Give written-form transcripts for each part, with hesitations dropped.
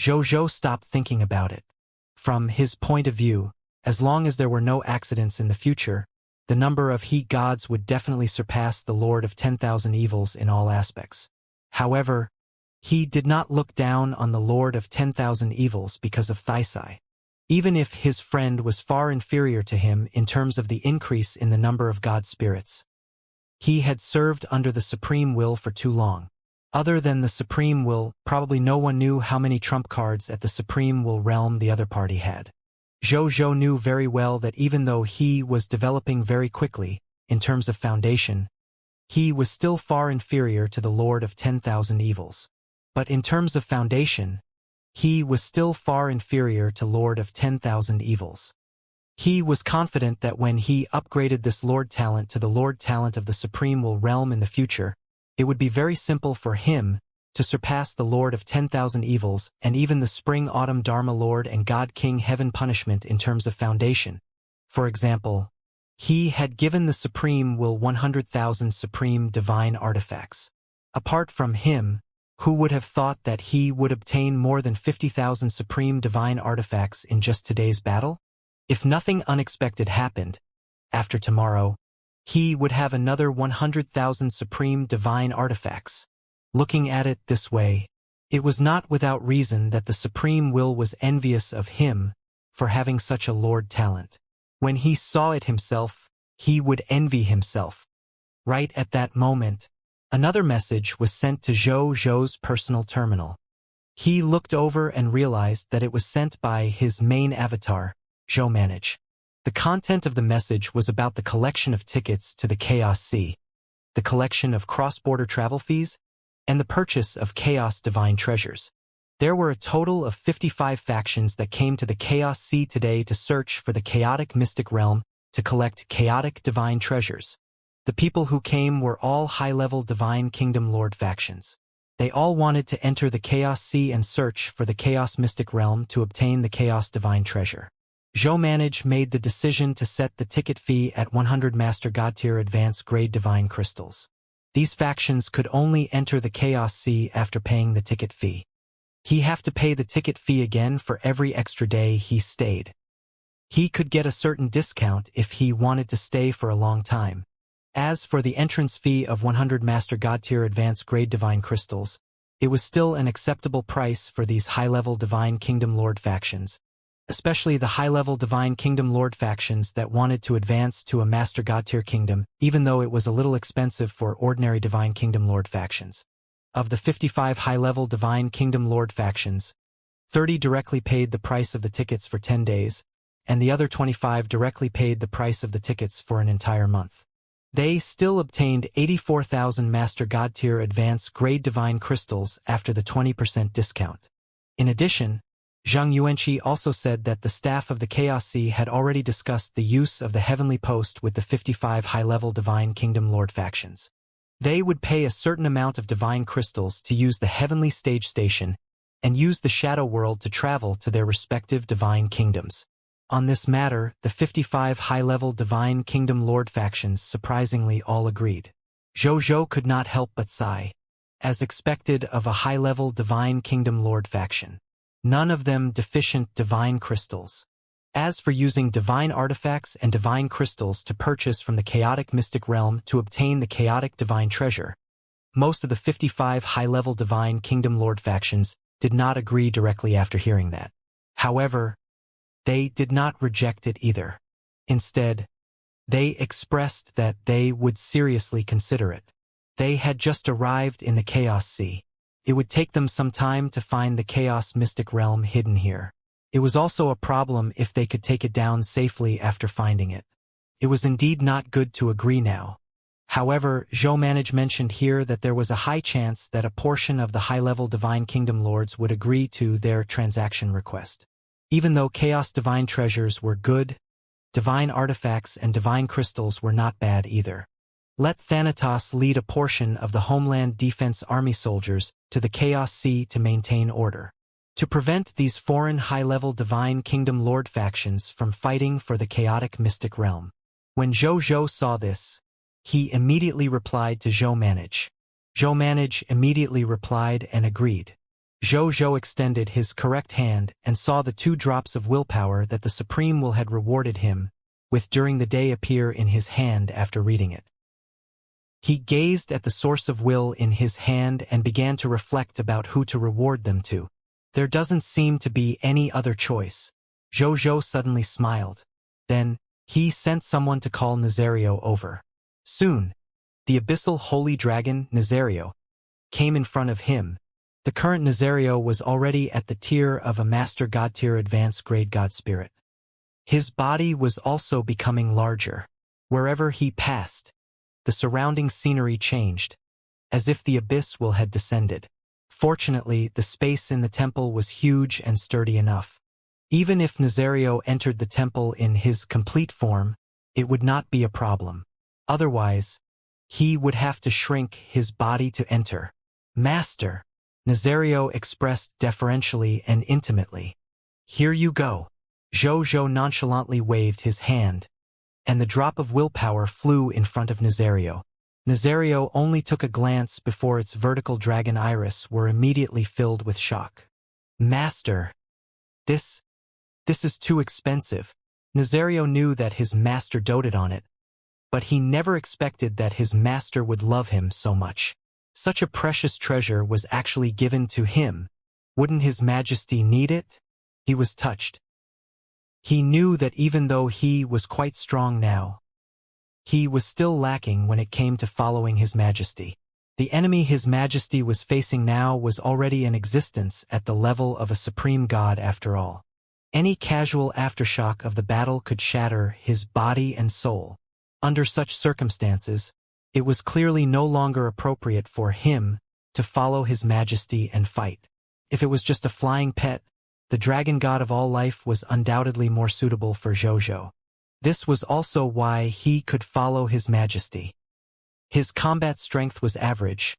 Zhou stopped thinking about it. From his point of view, as long as there were no accidents in the future, the number of heat gods would definitely surpass the Lord of 10,000 Evils in all aspects. However, he did not look down on the Lord of 10,000 Evils because of Sci-Fi. Even if his friend was far inferior to him in terms of the increase in the number of god spirits. He had served under the Supreme Will for too long. Other than the Supreme Will, probably no one knew how many trump cards at the Supreme Will realm the other party had. Zhou knew very well that even though he was developing very quickly, in terms of foundation, he was still far inferior to the Lord of 10,000 Evils. But in terms of foundation, he was still far inferior to Lord of 10,000 Evils. He was confident that when he upgraded this Lord talent to the Lord talent of the Supreme Will realm in the future, it would be very simple for him to surpass the Lord of 10,000 Evils and even the Spring-Autumn Dharma Lord and God King Heaven punishment in terms of foundation. For example, he had given the Supreme Will 100,000 Supreme Divine Artifacts. Apart from him, who would have thought that he would obtain more than 50,000 Supreme Divine Artifacts in just today's battle? If nothing unexpected happened, after tomorrow, he would have another 100,000 Supreme Divine Artifacts. Looking at it this way, it was not without reason that the Supreme Will was envious of him for having such a Lord talent. When he saw it himself, he would envy himself. Right at that moment, another message was sent to Zhou's personal terminal. He looked over and realized that it was sent by his main avatar, Zhou Manage. The content of the message was about the collection of tickets to the Chaos Sea, the collection of cross-border travel fees, and the purchase of Chaos Divine Treasures. There were a total of 55 factions that came to the Chaos Sea today to search for the chaotic mystic realm to collect chaotic divine treasures. The people who came were all high-level Divine Kingdom Lord factions. They all wanted to enter the Chaos Sea and search for the Chaos Mystic Realm to obtain the Chaos Divine Treasure. Zhou Manage made the decision to set the ticket fee at 100 Master God Tier Advanced Grade Divine Crystals. These factions could only enter the Chaos Sea after paying the ticket fee. He have to pay the ticket fee again for every extra day he stayed. He could get a certain discount if he wanted to stay for a long time. As for the entrance fee of 100 Master God Tier Advanced Grade Divine Crystals, it was still an acceptable price for these high-level Divine Kingdom Lord factions, especially the high-level Divine Kingdom Lord factions that wanted to advance to a Master God Tier Kingdom, even though it was a little expensive for ordinary Divine Kingdom Lord factions. Of the 55 high-level Divine Kingdom Lord factions, 30 directly paid the price of the tickets for 10 days, and the other 25 directly paid the price of the tickets for an entire month. They still obtained 84,000 Master God Tier Advanced Grade Divine Crystals after the 20% discount. In addition, Zhang Yuanqi also said that the staff of the Chaos Sea had already discussed the use of the Heavenly Post with the 55 high-level Divine Kingdom Lord factions. They would pay a certain amount of divine crystals to use the Heavenly Stage Station and use the Shadow World to travel to their respective divine kingdoms. On this matter, the 55 high-level Divine Kingdom Lord factions surprisingly all agreed. Zhou could not help but sigh, as expected of a high-level Divine Kingdom Lord faction. None of them deficient divine crystals. As for using divine artifacts and divine crystals to purchase from the chaotic mystic realm to obtain the chaotic divine treasure, most of the 55 high-level Divine Kingdom Lord factions did not agree directly after hearing that. However, they did not reject it either. Instead, they expressed that they would seriously consider it. They had just arrived in the Chaos Sea. It would take them some time to find the Chaos Mystic Realm hidden here. It was also a problem if they could take it down safely after finding it. It was indeed not good to agree now. However, Zhou Manage mentioned here that there was a high chance that a portion of the high-level Divine Kingdom Lords would agree to their transaction request. Even though Chaos Divine Treasures were good, divine artifacts and divine crystals were not bad either. Let Thanatos lead a portion of the Homeland Defense Army soldiers to the Chaos Sea to maintain order, to prevent these foreign high-level Divine Kingdom Lord factions from fighting for the chaotic mystic realm. When Zhou saw this, he immediately replied to Zhou Manage. Zhou Manage immediately replied and agreed. Zhou extended his correct hand and saw the 2 drops of willpower that the Supreme Will had rewarded him with during the day appear in his hand after reading it. He gazed at the source of will in his hand and began to reflect about who to reward them to. There doesn't seem to be any other choice. Zhou suddenly smiled. Then, he sent someone to call Nazario over. Soon, the abyssal holy dragon, Nazario, came in front of him. The current Nazario was already at the tier of a Master God tier advanced grade God Spirit. His body was also becoming larger. Wherever he passed, the surrounding scenery changed, as if the abyss will had descended. Fortunately, the space in the temple was huge and sturdy enough. Even if Nazario entered the temple in his complete form, it would not be a problem. Otherwise, he would have to shrink his body to enter. Master, Nazario expressed deferentially and intimately. Here you go. Zhou nonchalantly waved his hand, and the drop of willpower flew in front of Nazario. Nazario only took a glance before its vertical dragon iris were immediately filled with shock. Master, this is too expensive. Nazario knew that his master doted on it, but he never expected that his master would love him so much. Such a precious treasure was actually given to him. Wouldn't his majesty need it? He was touched. He knew that even though he was quite strong now, he was still lacking when it came to following his majesty. The enemy his majesty was facing now was already in existence at the level of a supreme god after all. Any casual aftershock of the battle could shatter his body and soul. Under such circumstances, it was clearly no longer appropriate for him to follow his majesty and fight. If it was just a flying pet, the dragon god of all life was undoubtedly more suitable for Zhou. This was also why he could follow his majesty. His combat strength was average,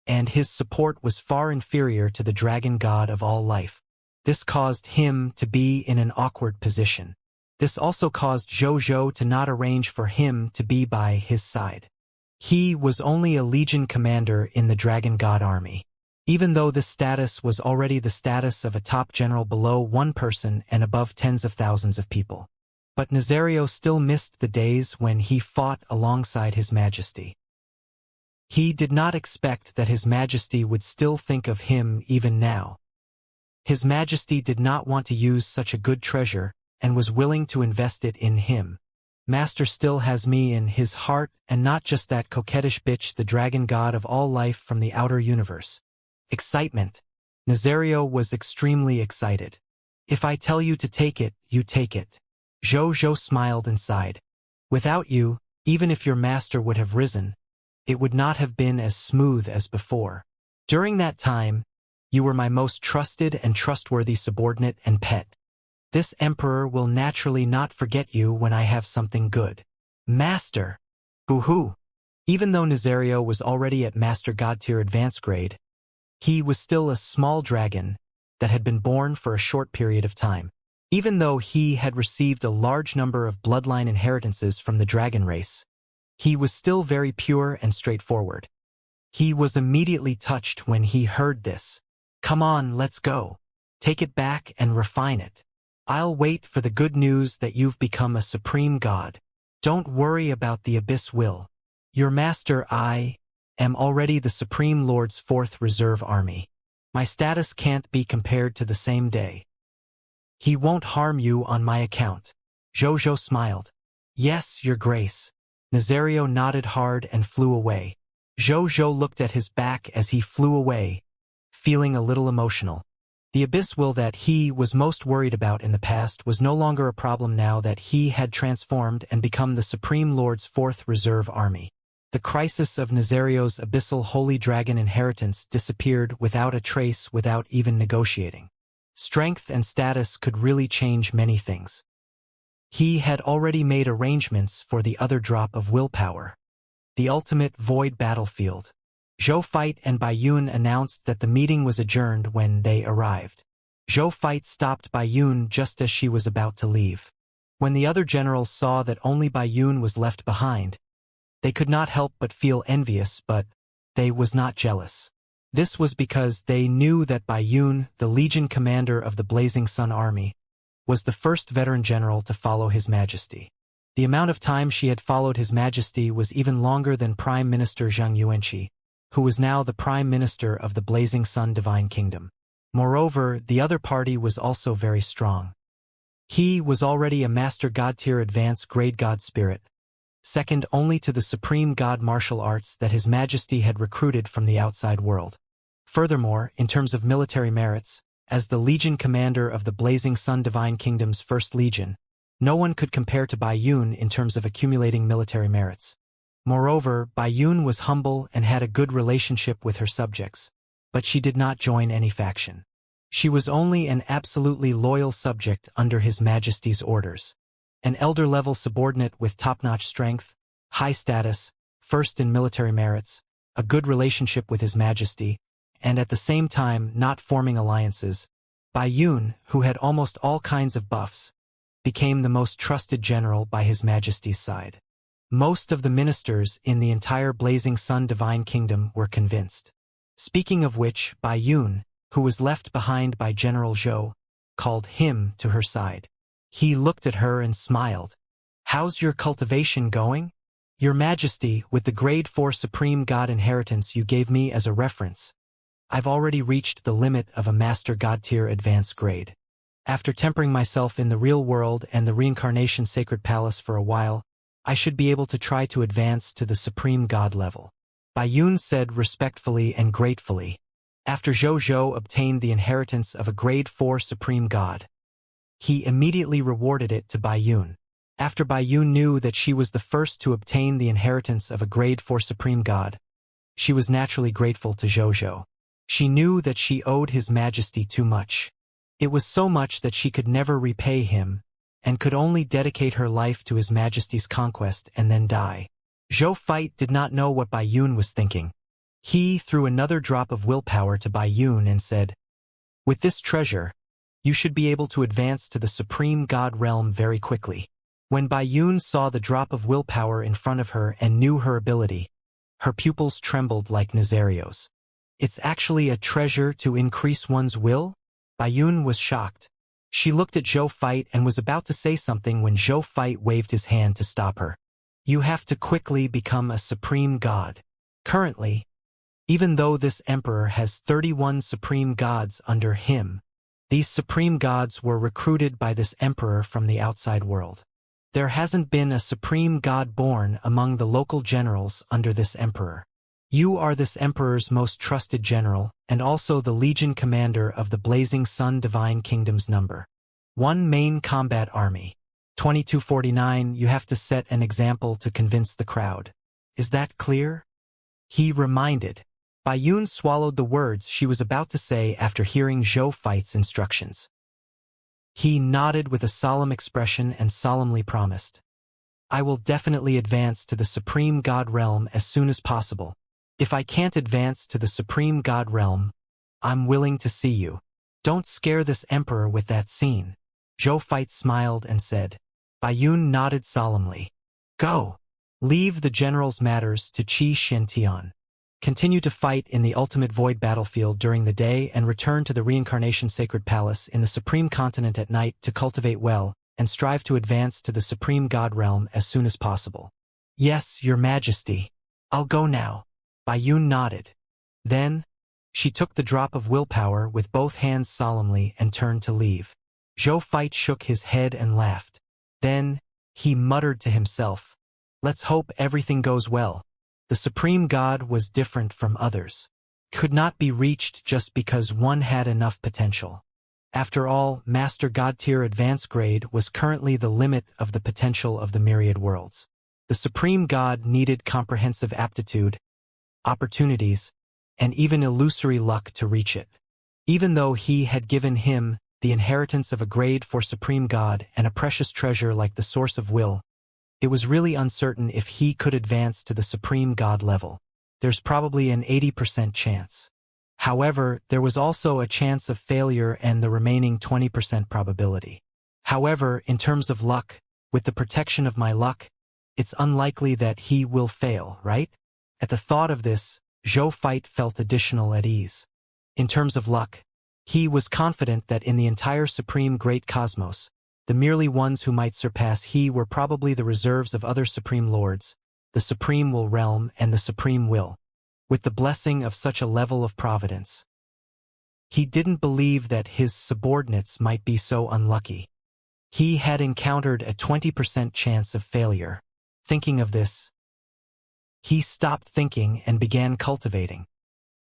and his support was far inferior to the dragon god of all life. This caused him to be in an awkward position. This also caused Zhou to not arrange for him to be by his side. He was only a legion commander in the dragon god army. Even though this status was already the status of a top general below one person and above tens of thousands of people. But Nazario still missed the days when he fought alongside his majesty. He did not expect that his majesty would still think of him even now. His majesty did not want to use such a good treasure and was willing to invest it in him. Master still has me in his heart and not just that coquettish bitch, the dragon god of all life from the outer universe. Excitement. Nazario was extremely excited. If I tell you to take it, you take it. Zhou smiled and sighed. Without you, even if your master would have risen, it would not have been as smooth as before. During that time, you were my most trusted and trustworthy subordinate and pet. This emperor will naturally not forget you when I have something good. Master! Boo-hoo! Even though Nazario was already at Master God tier advanced grade, he was still a small dragon that had been born for a short period of time. Even though he had received a large number of bloodline inheritances from the dragon race, he was still very pure and straightforward. He was immediately touched when he heard this. Come on, let's go. Take it back and refine it. I'll wait for the good news that you've become a supreme god. Don't worry about the abyss will. Your master, I am already the Supreme Lord's 4th Reserve Army. My status can't be compared to the same day. He won't harm you on my account. Zhou smiled. Yes, your grace. Nazario nodded hard and flew away. Zhou looked at his back as he flew away, feeling a little emotional. The abyss will that he was most worried about in the past was no longer a problem now that he had transformed and become the Supreme Lord's 4th Reserve Army. The crisis of Nazario's abyssal holy dragon inheritance disappeared without a trace, without even negotiating. Strength and status could really change many things. He had already made arrangements for the other drop of willpower. The ultimate void battlefield. Zhou Fight and Bai Yun announced that the meeting was adjourned when they arrived. Zhou Fight stopped Bai Yun just as she was about to leave. When the other generals saw that only Bai Yun was left behind, they could not help but feel envious, but they was not jealous. This was because they knew that Bai Yun, the Legion commander of the Blazing Sun Army, was the first veteran general to follow His Majesty. The amount of time she had followed His Majesty was even longer than Prime Minister Zhang Yuanqi, who was now the Prime Minister of the Blazing Sun Divine Kingdom. Moreover, the other party was also very strong. He was already a Master God tier advanced grade God spirit, second only to the Supreme God martial arts that His Majesty had recruited from the outside world. Furthermore, in terms of military merits, as the Legion commander of the Blazing Sun Divine Kingdom's First Legion, no one could compare to Bai Yun in terms of accumulating military merits. Moreover, Bai Yun was humble and had a good relationship with her subjects, but she did not join any faction. She was only an absolutely loyal subject under His Majesty's orders. An elder-level subordinate with top-notch strength, high status, first in military merits, a good relationship with His Majesty, and at the same time not forming alliances, Bai Yun, who had almost all kinds of buffs, became the most trusted general by His Majesty's side. Most of the ministers in the entire Blazing Sun Divine Kingdom were convinced. Speaking of which, Bai Yun, who was left behind by General Zhou, called him to her side. He looked at her and smiled. "How's your cultivation going? Your Majesty, with the grade 4 Supreme God inheritance you gave me as a reference, I've already reached the limit of a Master God tier advanced grade. After tempering myself in the real world and the Reincarnation Sacred Palace for a while, I should be able to try to advance to the Supreme God level." Bai Yun said respectfully and gratefully. After Zhou obtained the inheritance of a grade 4 Supreme God, he immediately rewarded it to Bai Yun. After Bai Yun knew that she was the first to obtain the inheritance of a grade 4 Supreme God, she was naturally grateful to Zhou. She knew that she owed His Majesty too much. It was so much that she could never repay him, and could only dedicate her life to His Majesty's conquest and then die. Zhou Fight did not know what Bai Yun was thinking. He threw another drop of willpower to Bai Yun and said, "With this treasure, you should be able to advance to the Supreme God realm very quickly." When Bai Yun saw the drop of willpower in front of her and knew her ability, her pupils trembled like Nazarios. "It's actually a treasure to increase one's will?" Bai Yun was shocked. She looked at Zhou Fight and was about to say something when Zhou Fight waved his hand to stop her. "You have to quickly become a Supreme God. Currently, even though this emperor has 31 Supreme Gods under him, these Supreme Gods were recruited by this emperor from the outside world. There hasn't been a Supreme God born among the local generals under this emperor. You are this emperor's most trusted general, and also the Legion commander of the Blazing Sun Divine Kingdom's number 1 main combat army. 2249, you have to set an example to convince the crowd. Is that clear?" He reminded. Bai Yun swallowed the words she was about to say after hearing Zhou Fight's instructions. He nodded with a solemn expression and solemnly promised, "I will definitely advance to the Supreme God realm as soon as possible. If I can't advance to the Supreme God realm, I'm willing to see you. Don't scare this emperor with that scene." Zhou Fight smiled and said. Bai Yun nodded solemnly. "Go. Leave the general's matters to Qi Shintian. Continue to fight in the Ultimate Void battlefield during the day and return to the Reincarnation Sacred Palace in the Supreme Continent at night to cultivate well and strive to advance to the Supreme God realm as soon as possible." "Yes, Your Majesty. I'll go now." Bai Yun nodded. Then, she took the drop of willpower with both hands solemnly and turned to leave. Zhou Fight shook his head and laughed. Then, he muttered to himself, "Let's hope everything goes well." The Supreme God was different from others. Could not be reached just because one had enough potential. After all, Master God tier advanced grade was currently the limit of the potential of the myriad worlds. The Supreme God needed comprehensive aptitude, opportunities, and even illusory luck to reach it. Even though he had given him the inheritance of a grade 4 Supreme God and a precious treasure like the Source of Will, it was really uncertain if he could advance to the Supreme God level. There's probably an 80% chance. However, there was also a chance of failure and the remaining 20% probability. However, in terms of luck, with the protection of my luck, it's unlikely that he will fail, right? At the thought of this, Zhou Feit felt additional at ease. In terms of luck, he was confident that in the entire supreme great cosmos, the merely ones who might surpass he were probably the reserves of other supreme lords, the supreme will realm and the supreme will, with the blessing of such a level of providence. He didn't believe that his subordinates might be so unlucky. He had encountered a 20% chance of failure. Thinking of this, he stopped thinking and began cultivating.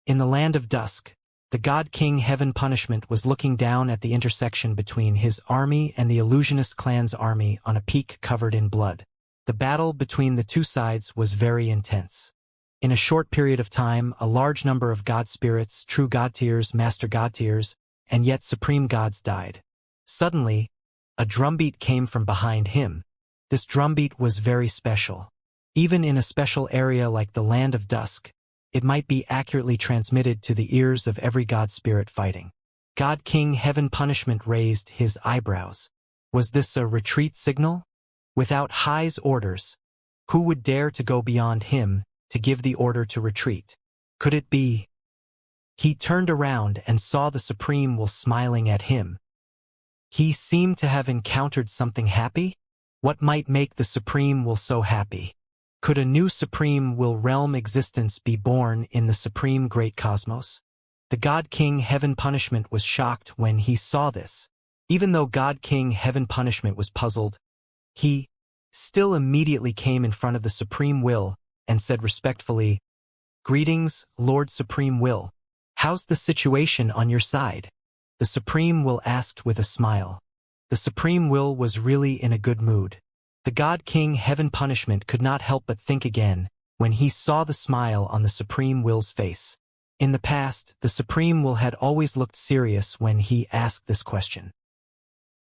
In the land of dusk, the God King Heaven Punishment was looking down at the intersection between his army and the illusionist clan's army on a peak covered in blood. The battle between the two sides was very intense. In a short period of time, a large number of god spirits, true god tiers, master god tiers, and yet supreme gods died. Suddenly, a drumbeat came from behind him. This drumbeat was very special. Even in a special area like the Land of Dusk, it might be accurately transmitted to the ears of every god spirit fighting. God King Heaven Punishment raised his eyebrows. Was this a retreat signal? Without Hai's orders, who would dare to go beyond him to give the order to retreat? Could it be? He turned around and saw the Supreme Will smiling at him. He seemed to have encountered something happy? What might make the Supreme Will so happy? Could a new Supreme Will realm existence be born in the Supreme Great Cosmos? The God King Heaven Punishment was shocked when he saw this. Even though God King Heaven Punishment was puzzled, he still immediately came in front of the Supreme Will and said respectfully, "Greetings, Lord Supreme Will. How's the situation on your side?" The Supreme Will asked with a smile. The Supreme Will was really in a good mood. The God King Heaven Punishment could not help but think again when he saw the smile on the Supreme Will's face. In the past, the Supreme Will had always looked serious when he asked this question.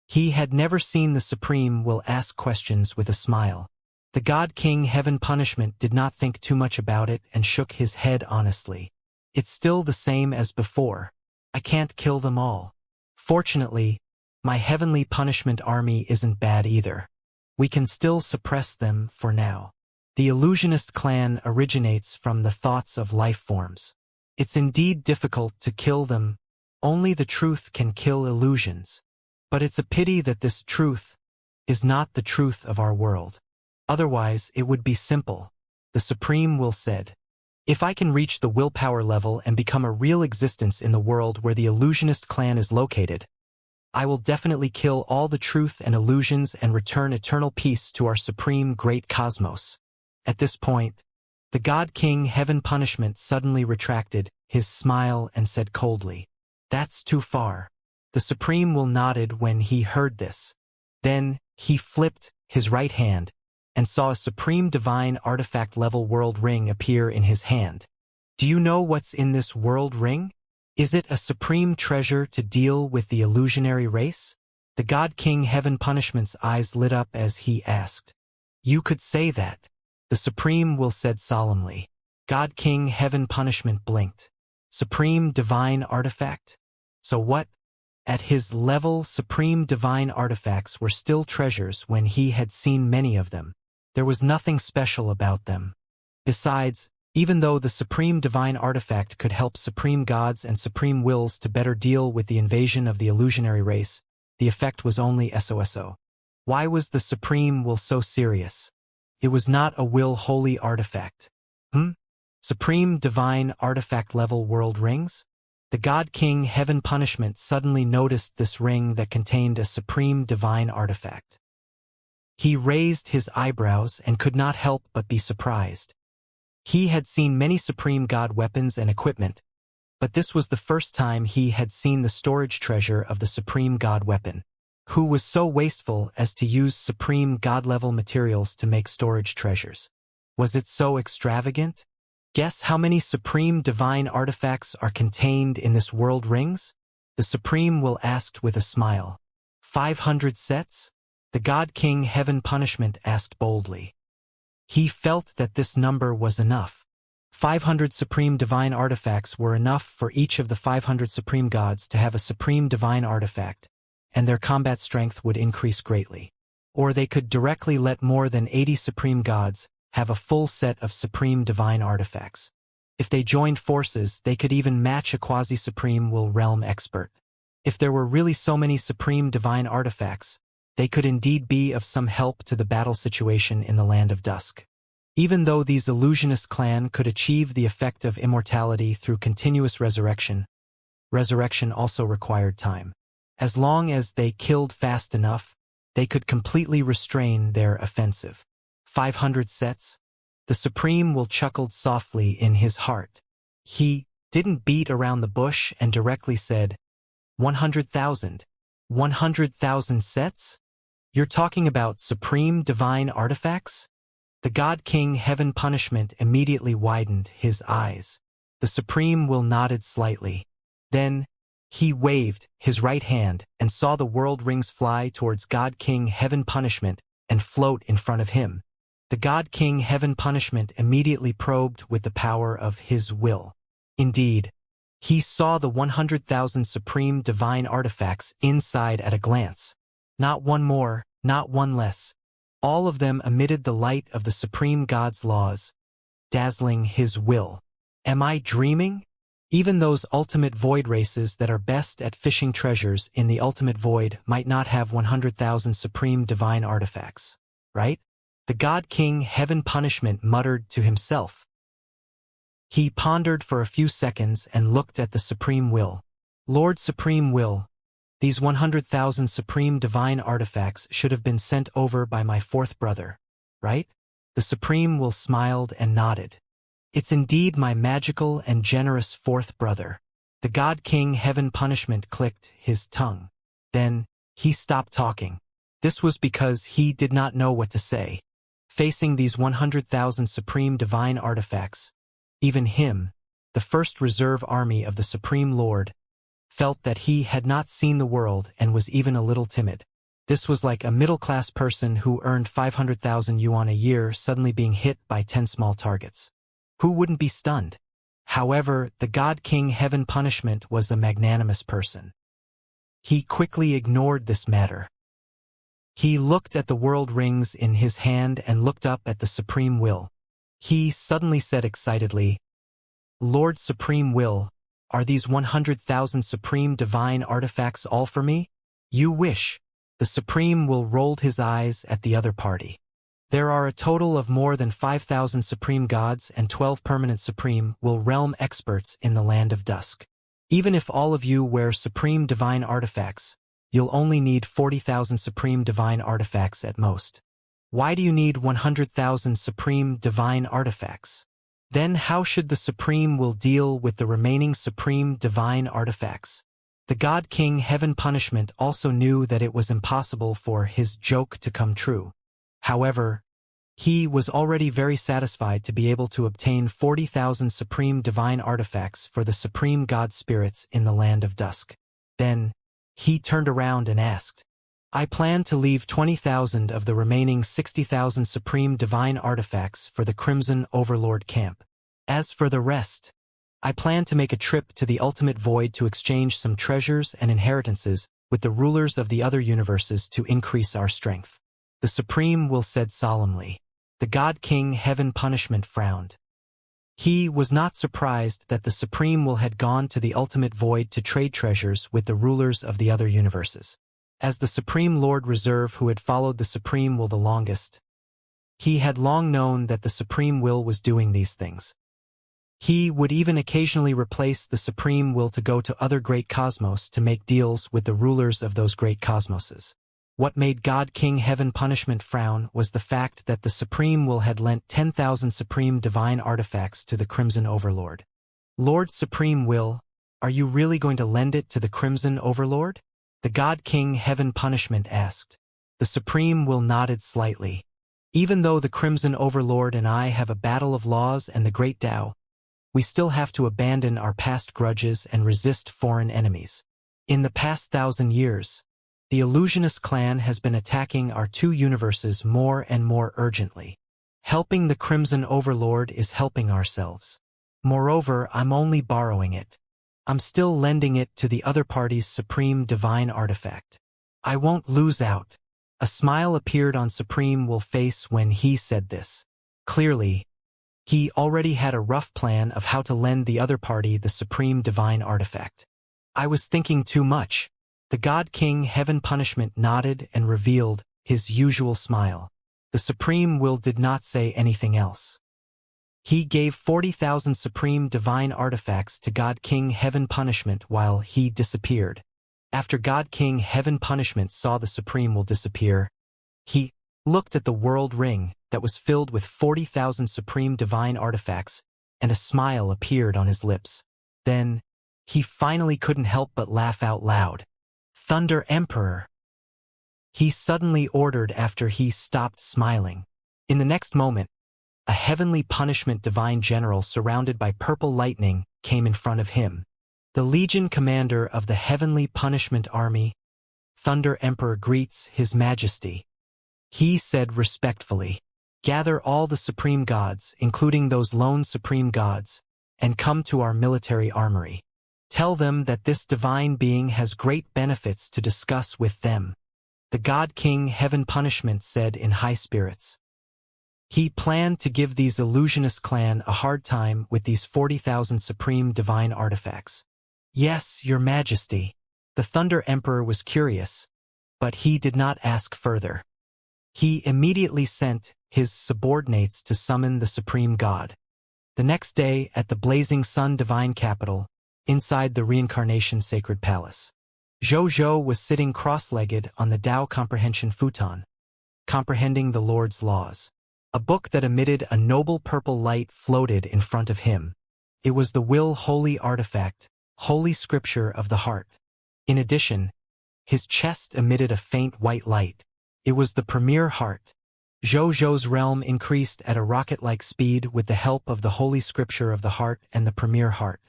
He had never seen the Supreme Will ask questions with a smile. The God King Heaven Punishment did not think too much about it and shook his head honestly. "It's still the same as before. I can't kill them all. Fortunately, my heavenly punishment army isn't bad either. We can still suppress them for now. The illusionist clan originates from the thoughts of life forms. It's indeed difficult to kill them. Only the truth can kill illusions. But it's a pity that this truth is not the truth of our world. Otherwise, it would be simple," the Supreme Will said. "If I can reach the willpower level and become a real existence in the world where the illusionist clan is located, I will definitely kill all the truth and illusions and return eternal peace to our supreme great cosmos." At this point, the God King Heaven Punishment suddenly retracted his smile and said coldly, "That's too far." The Supreme Will nodded when he heard this. Then, he flipped his right hand and saw a supreme divine artifact-level world ring appear in his hand. "Do you know what's in this world ring? Is it a supreme treasure to deal with the illusionary race?" The God King Heaven Punishment's eyes lit up as he asked. "You could say that," the Supreme Will said solemnly. God King Heaven Punishment blinked. "Supreme divine artifact? So what?" At his level, supreme divine artifacts were still treasures when he had seen many of them. There was nothing special about them. Besides, even though the supreme divine artifact could help supreme gods and supreme wills to better deal with the invasion of the illusionary race, the effect was only SOSO. Why was the Supreme Will so serious? It was not a will-holy artifact. Supreme divine artifact-level world rings? The God King Heaven Punishment suddenly noticed this ring that contained a supreme divine artifact. He raised his eyebrows and could not help but be surprised. He had seen many supreme god weapons and equipment, but this was the first time he had seen the storage treasure of the supreme god weapon. Who was so wasteful as to use supreme god-level materials to make storage treasures? Was it so extravagant? Guess how many supreme divine artifacts are contained in this world rings? The Supreme Will asked with a smile. 500 sets? The God King Heaven Punishment asked boldly. He felt that this number was enough. 500 supreme divine artifacts were enough for each of the 500 supreme gods to have a supreme divine artifact, and their combat strength would increase greatly. Or they could directly let more than 80 supreme gods have a full set of supreme divine artifacts. If they joined forces, they could even match a quasi-supreme will realm expert. If there were really so many supreme divine artifacts, they could indeed be of some help to the battle situation in the Land of Dusk. Even though these illusionist clan could achieve the effect of immortality through continuous resurrection, resurrection also required time. As long as they killed fast enough, they could completely restrain their offensive. 500 sets? The Supreme will chuckled softly in his heart. He didn't beat around the bush and directly said, 100,000. 100,000 sets? You're talking about supreme divine artifacts? The God King Heaven Punishment immediately widened his eyes. The Supreme will nodded slightly. Then, he waved his right hand and saw the world rings fly towards God King Heaven Punishment and float in front of him. The God King Heaven Punishment immediately probed with the power of his will. Indeed, he saw the 100,000 supreme divine artifacts inside at a glance. Not one more, not one less. All of them emitted the light of the supreme God's laws, dazzling his will. Am I dreaming? Even those ultimate void races that are best at fishing treasures in the ultimate void might not have 100,000 supreme divine artifacts, right? The God King Heaven Punishment muttered to himself. He pondered for a few seconds and looked at the Supreme Will. Lord Supreme Will, these 100,000 supreme divine artifacts should have been sent over by my fourth brother, right? The Supreme Will smiled and nodded. It's indeed my magical and generous fourth brother. The God King Heaven Punishment clicked his tongue. Then, he stopped talking. This was because he did not know what to say. Facing these 100,000 supreme divine artifacts, even him, the first reserve army of the Supreme Lord, felt that he had not seen the world and was even a little timid. This was like a middle-class person who earned 500,000 yuan a year suddenly being hit by 10 small targets. Who wouldn't be stunned? However, the God King Heaven Punishment was a magnanimous person. He quickly ignored this matter. He looked at the world rings in his hand and looked up at the Supreme Will. He suddenly said excitedly, Lord Supreme Will, are these 100,000 supreme divine artifacts all for me? You wish. The Supreme Will rolled his eyes at the other party. There are a total of more than 5,000 supreme gods and 12 permanent supreme will realm experts in the Land of Dusk. Even if all of you wear supreme divine artifacts, you'll only need 40,000 supreme divine artifacts at most. Why do you need 100,000 supreme divine artifacts? Then how should the Supreme Will deal with the remaining supreme divine artifacts? The God King Heaven Punishment also knew that it was impossible for his joke to come true. However, he was already very satisfied to be able to obtain 40,000 supreme divine artifacts for the supreme god spirits in the Land of Dusk. Then, he turned around and asked, I plan to leave 20,000 of the remaining 60,000 supreme divine artifacts for the Crimson Overlord camp. As for the rest, I plan to make a trip to the ultimate void to exchange some treasures and inheritances with the rulers of the other universes to increase our strength. The Supreme Will said solemnly. The God King Heaven Punishment frowned. He was not surprised that the Supreme Will had gone to the ultimate void to trade treasures with the rulers of the other universes. As the Supreme Lord Reserve who had followed the Supreme Will the longest, he had long known that the Supreme Will was doing these things. He would even occasionally replace the Supreme Will to go to other great cosmos to make deals with the rulers of those great cosmoses. What made God King Heaven Punishment frown was the fact that the Supreme Will had lent 10,000 supreme divine artifacts to the Crimson Overlord. Lord Supreme Will, are you really going to lend it to the Crimson Overlord? The God King Heaven Punishment asked. The Supreme Will nodded slightly. Even though the Crimson Overlord and I have a battle of laws and the Great Tao, we still have to abandon our past grudges and resist foreign enemies. In the past 1,000 years, the Illusionist clan has been attacking our two universes more and more urgently. Helping the Crimson Overlord is helping ourselves. Moreover, I'm only borrowing it. I'm still lending it to the other party's supreme divine artifact. I won't lose out. A smile appeared on Supreme Will's face when he said this. Clearly, He already had a rough plan of how to lend the other party the supreme divine artifact. I was thinking too much. The God King Heaven Punishment nodded and revealed his usual smile. The Supreme Will did not say anything else. He gave 40,000 supreme divine artifacts to God King Heaven Punishment while he disappeared. After God King Heaven Punishment saw the Supreme Will disappear, he looked at the world ring that was filled with 40,000 supreme divine artifacts, and a smile appeared on his lips. Then, he finally couldn't help but laugh out loud. Thunder Emperor! He suddenly ordered after he stopped smiling. In the next moment, a heavenly punishment divine general surrounded by purple lightning came in front of him. The Legion commander of the heavenly punishment army, Thunder Emperor greets His Majesty. He said respectfully, "Gather all the supreme gods, including those lone supreme gods, and come to our military armory. Tell them that this divine being has great benefits to discuss with them." The God King Heaven Punishment said in high spirits. He planned to give these illusionist clan a hard time with these 40,000 supreme divine artifacts. "Yes, Your Majesty." The Thunder Emperor was curious, but he did not ask further. He immediately sent his subordinates to summon the Supreme God. The next day, at the Blazing Sun Divine Capital, inside the Reincarnation Sacred Palace, Zhou was sitting cross-legged on the Tao Comprehension futon, comprehending the Lord's laws. A book that emitted a noble purple light floated in front of him. It was the Will Holy Artifact, Holy Scripture of the Heart. In addition, his chest emitted a faint white light. It was the Premier Heart. Zhou's realm increased at a rocket-like speed with the help of the Holy Scripture of the Heart and the Premier Heart.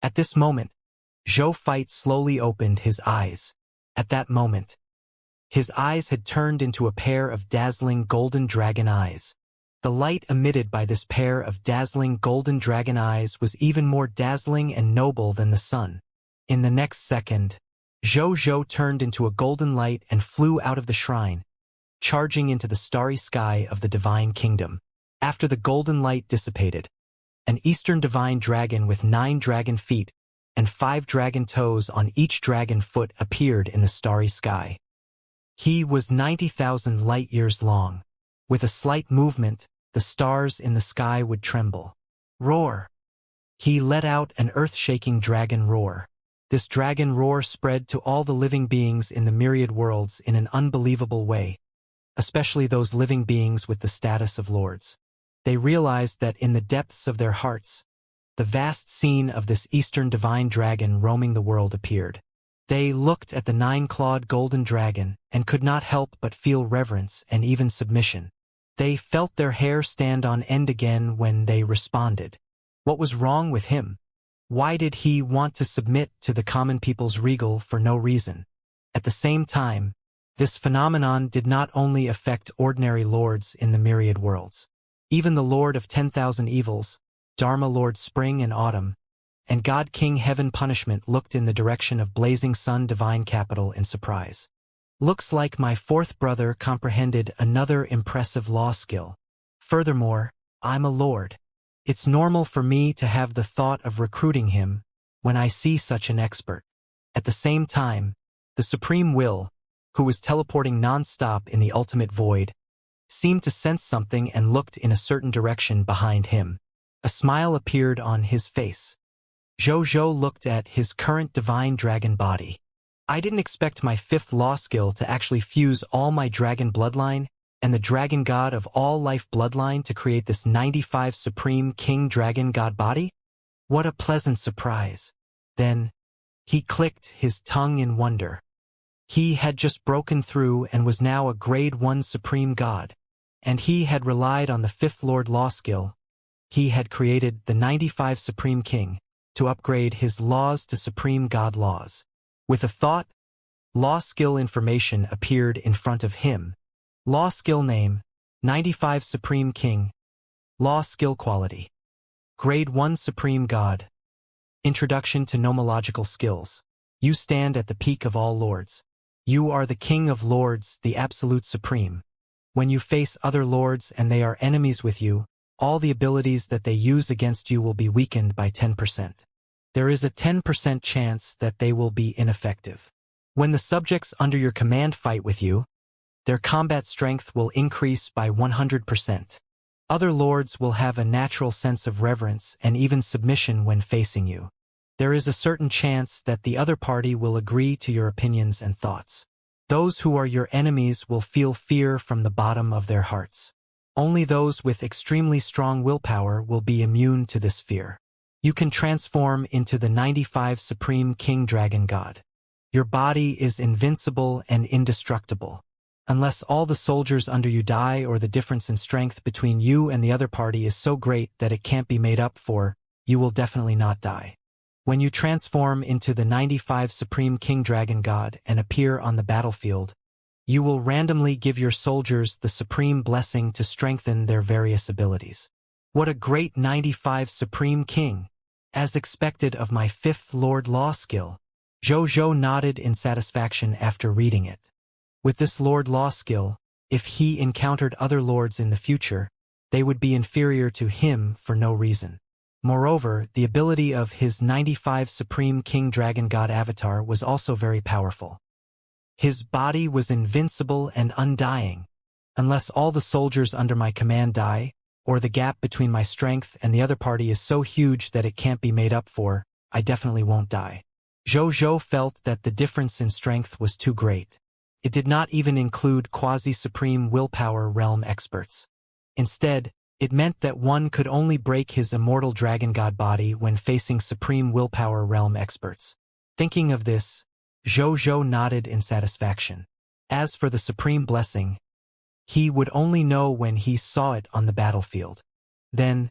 At this moment, Zhou Fight slowly opened his eyes. At that moment, his eyes had turned into a pair of dazzling golden dragon eyes. The light emitted by this pair of dazzling golden dragon eyes was even more dazzling and noble than the sun. In the next second, Zhou turned into a golden light and flew out of the shrine, charging into the starry sky of the divine kingdom. After the golden light dissipated, an eastern divine dragon with 9 dragon feet and 5 dragon toes on each dragon foot appeared in the starry sky. He was 90,000 light-years long. With a slight movement, the stars in the sky would tremble. Roar! He let out an earth-shaking dragon roar. This dragon roar spread to all the living beings in the myriad worlds in an unbelievable way, especially those living beings with the status of lords. They realized that in the depths of their hearts, the vast scene of this eastern divine dragon roaming the world appeared. They looked at the 9-clawed golden dragon and could not help but feel reverence and even submission. They felt their hair stand on end again when they responded. What was wrong with him? Why did he want to submit to the common people's regal for no reason? At the same time, this phenomenon did not only affect ordinary lords in the myriad worlds. Even the Lord of 10,000 Evils, Dharma Lord Spring and Autumn, and God King Heaven Punishment looked in the direction of Blazing Sun Divine Capital in surprise. Looks like my fourth brother comprehended another impressive law skill. Furthermore, I'm a lord. It's normal for me to have the thought of recruiting him when I see such an expert. At the same time, the Supreme Will, who was teleporting non-stop in the ultimate void, seemed to sense something and looked in a certain direction behind him. A smile appeared on his face. Zhou looked at his current divine dragon body. I didn't expect my 5th law skill to actually fuse all my dragon bloodline and the dragon god of all life bloodline to create this 95 supreme king dragon god body. What a pleasant surprise. Then, he clicked his tongue in wonder. He had just broken through and was now a grade 1 supreme god, and he had relied on the 5th lord law skill. He had created the 95 supreme king to upgrade his laws to supreme god laws. With a thought, law skill information appeared in front of him. Law skill name, 95 Supreme King. Law skill quality, Grade 1 Supreme God. Introduction to Nomological Skills. You stand at the peak of all lords. You are the king of lords, the absolute supreme. When you face other lords and they are enemies with you, all the abilities that they use against you will be weakened by 10%. There is a 10% chance that they will be ineffective. When the subjects under your command fight with you, their combat strength will increase by 100%. Other lords will have a natural sense of reverence and even submission when facing you. There is a certain chance that the other party will agree to your opinions and thoughts. Those who are your enemies will feel fear from the bottom of their hearts. Only those with extremely strong willpower will be immune to this fear. You can transform into the 95 Supreme King Dragon God. Your body is invincible and indestructible. Unless all the soldiers under you die or the difference in strength between you and the other party is so great that it can't be made up for, you will definitely not die. When you transform into the 95 Supreme King Dragon God and appear on the battlefield, you will randomly give your soldiers the supreme blessing to strengthen their various abilities. What a great 95 Supreme King! As expected of my 5th Lord Law skill. Zhou nodded in satisfaction after reading it. With this Lord Law skill, if he encountered other lords in the future, they would be inferior to him for no reason. Moreover, the ability of his 95 Supreme King Dragon God avatar was also very powerful. His body was invincible and undying. Unless all the soldiers under my command die, or the gap between my strength and the other party is so huge that it can't be made up for, I definitely won't die. Zhou felt that the difference in strength was too great. It did not even include quasi-supreme willpower realm experts. Instead, it meant that one could only break his immortal dragon god body when facing supreme willpower realm experts. Thinking of this, Zhou nodded in satisfaction. As for the supreme blessing, he would only know when he saw it on the battlefield. Then,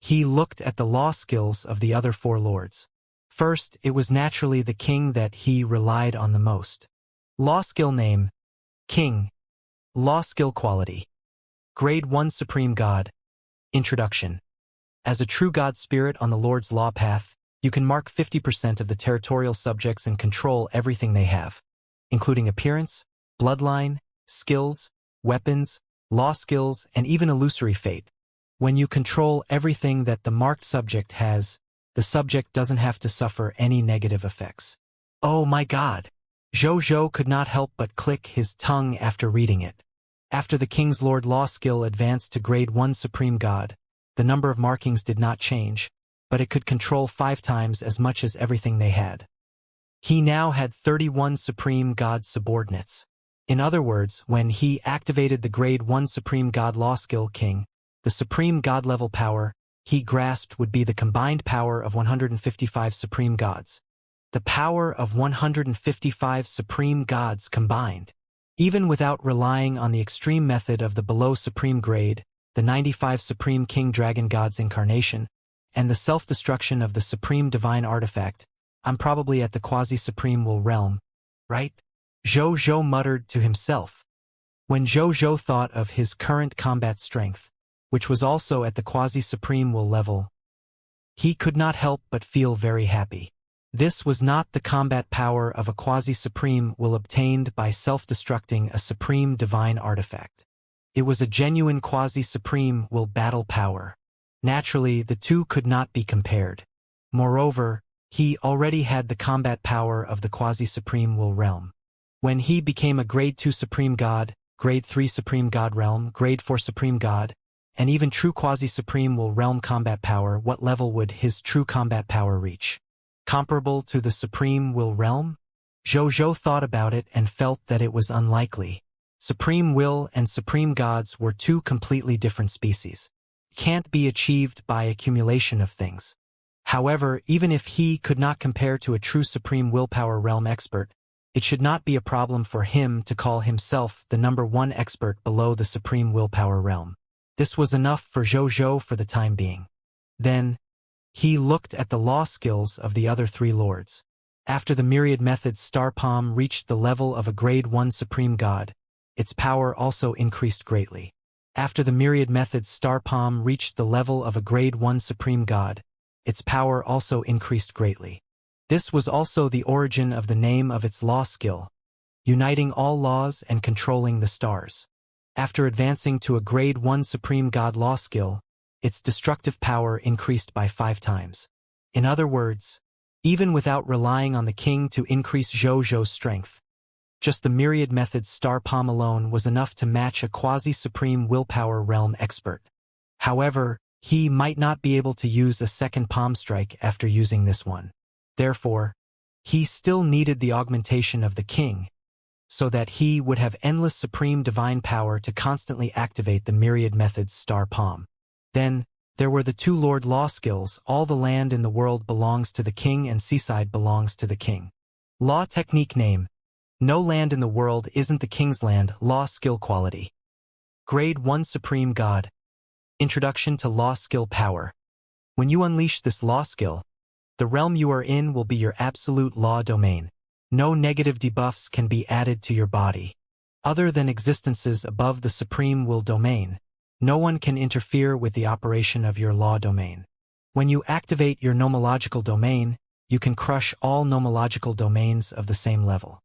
he looked at the law skills of the other 4 lords. First, it was naturally the king that he relied on the most. Law skill name: King. Law skill quality: Grade 1 Supreme God. Introduction. As a true God spirit on the Lord's law path, you can mark 50% of the territorial subjects and control everything they have, including appearance, bloodline, skills, weapons, law skills, and even illusory fate. When you control everything that the marked subject has, the subject doesn't have to suffer any negative effects. Oh my God! Zhou could not help but click his tongue after reading it. After the King's Lord Law skill advanced to Grade 1 Supreme God, the number of markings did not change, but it could control 5 times as much as everything they had. He now had 31 Supreme God subordinates. In other words, when he activated the Grade 1 Supreme God Law skill King, the Supreme God level power he grasped would be the combined power of 155 Supreme Gods. The power of 155 Supreme Gods combined. Even without relying on the extreme method of the below Supreme Grade, the 95 Supreme King Dragon God's Incarnation, and the self-destruction of the Supreme Divine Artifact, I'm probably at the Quasi-Supreme Will realm, right? Zhou muttered to himself. When Zhou thought of his current combat strength, which was also at the Quasi-Supreme Will level, he could not help but feel very happy. This was not the combat power of a Quasi-Supreme Will obtained by self-destructing a Supreme Divine Artifact. It was a genuine Quasi-Supreme Will battle power. Naturally, the two could not be compared. Moreover, he already had the combat power of the Quasi-Supreme Will realm. When he became a Grade 2 Supreme God, Grade 3 Supreme God realm, Grade 4 Supreme God, and even true Quasi-Supreme Will realm combat power, what level would his true combat power reach? Comparable to the Supreme Will realm? Zhou thought about it and felt that it was unlikely. Supreme Will and Supreme Gods were 2 completely different species. Can't be achieved by accumulation of things. However, even if he could not compare to a true Supreme Willpower realm expert, it should not be a problem for him to call himself the #1 expert below the Supreme Willpower realm. This was enough for Zhou for the time being. Then, he looked at the law skills of the other 3 lords. After the Myriad Method's Star Palm reached the level of a Grade 1 Supreme God, its power also increased greatly. After the Myriad Method's Star Palm reached the level of a Grade 1 Supreme God, its power also increased greatly. This was also the origin of the name of its law skill, uniting all laws and controlling the stars. After advancing to a Grade 1 Supreme God law skill, its destructive power increased by 5 times. In other words, even without relying on the king to increase Zhou-Zhou's strength, just the myriad method's star palm alone was enough to match a quasi-supreme willpower realm expert. However, he might not be able to use a second palm strike after using this one. Therefore, he still needed the augmentation of the king, so that he would have endless supreme divine power to constantly activate the myriad method's star palm. Then, there were the 2 Lord Law skills. All the land in the world belongs to the king and seaside belongs to the king. Law technique name. No land in the world isn't the king's land. Law skill quality. Grade 1 Supreme God. Introduction to Law skill power. When you unleash this law skill, the realm you are in will be your absolute law domain. No negative debuffs can be added to your body. Other than existences above the supreme will domain, no one can interfere with the operation of your law domain. When you activate your nomological domain, you can crush all nomological domains of the same level.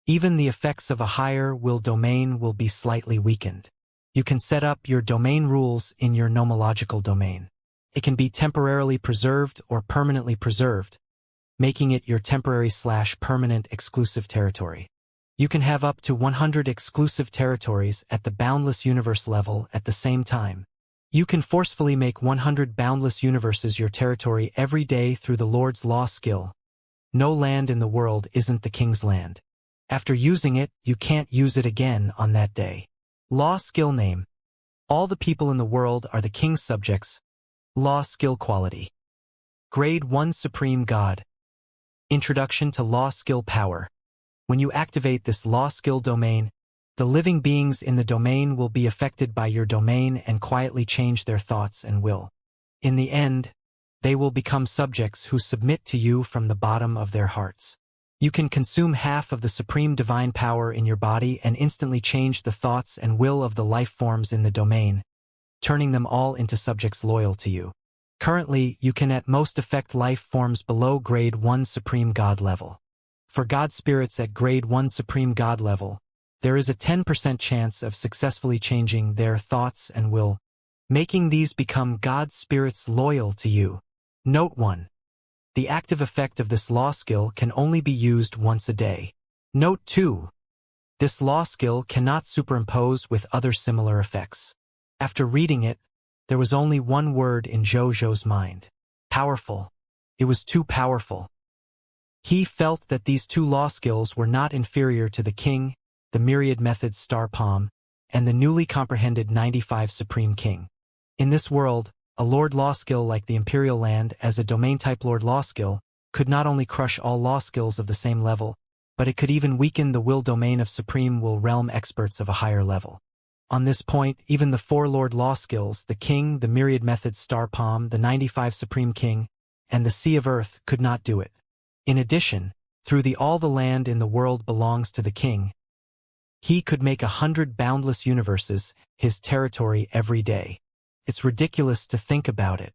Even the effects of a higher will domain will be slightly weakened. You can set up your domain rules in your nomological domain. It can be temporarily preserved or permanently preserved, making it your temporary/permanent exclusive territory. You can have up to 100 exclusive territories at the boundless universe level at the same time. You can forcefully make 100 boundless universes your territory every day through the Lord's Law skill. No land in the world isn't the king's land. After using it, you can't use it again on that day. Law skill name. All the people in the world are the king's subjects. Law skill quality. Grade 1 Supreme God. Introduction to Law skill power. When you activate this law skill domain, the living beings in the domain will be affected by your domain and quietly change their thoughts and will. In the end, they will become subjects who submit to you from the bottom of their hearts. You can consume half of the supreme divine power in your body and instantly change the thoughts and will of the life forms in the domain, turning them all into subjects loyal to you. Currently, you can at most affect life forms below Grade 1 Supreme God level. For God spirits at Grade 1 Supreme God level, there is a 10% chance of successfully changing their thoughts and will, making these become God spirits loyal to you. Note 1. The active effect of this law skill can only be used once a day. Note 2. This law skill cannot superimpose with other similar effects. After reading it, there was only one word in Zhou-Zhou's mind. Powerful. It was too powerful. He felt that these 2 law skills were not inferior to the king, the myriad method's star palm, and the newly comprehended 95 Supreme King. In this world, a Lord Law skill like the Imperial Land as a domain-type Lord Law skill could not only crush all law skills of the same level, but it could even weaken the will domain of Supreme Will Realm experts of a higher level. On this point, even the 4 Lord Law skills, the King, the Myriad Method's Star Palm, the 95 Supreme King, and the Sea of Earth could not do it. In addition, through the all the land in the world belongs to the King, he could make 100 boundless universes his territory every day. It's ridiculous to think about it.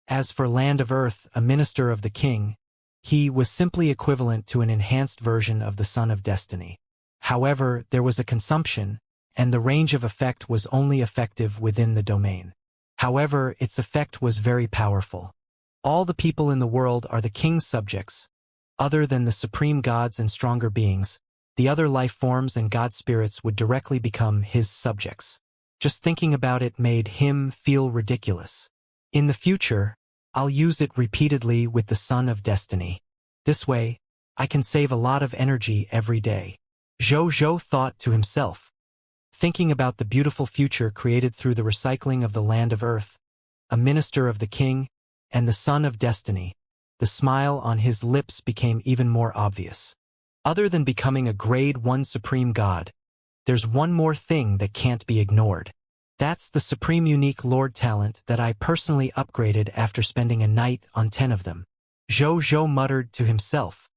As for Land of Earth, a minister of the king, he was simply equivalent to an enhanced version of the Son of Destiny. However, there was a consumption, and the range of effect was only effective within the domain. However, its effect was very powerful. All the people in the world are the king's subjects. Other than the supreme gods and stronger beings, the other life forms and god spirits would directly become his subjects. Just thinking about it made him feel ridiculous. In the future, I'll use it repeatedly with the Son of Destiny. This way, I can save a lot of energy every day. Zhou-Zhou thought to himself, thinking about the beautiful future created through the recycling of the Land of Earth, a minister of the king, and the Son of Destiny. The smile on his lips became even more obvious. Other than becoming a Grade 1 Supreme God, there's one more thing that can't be ignored. That's the Supreme Unique Lord talent that I personally upgraded after spending a night on 10 of them. Zhou-Zhou muttered to himself.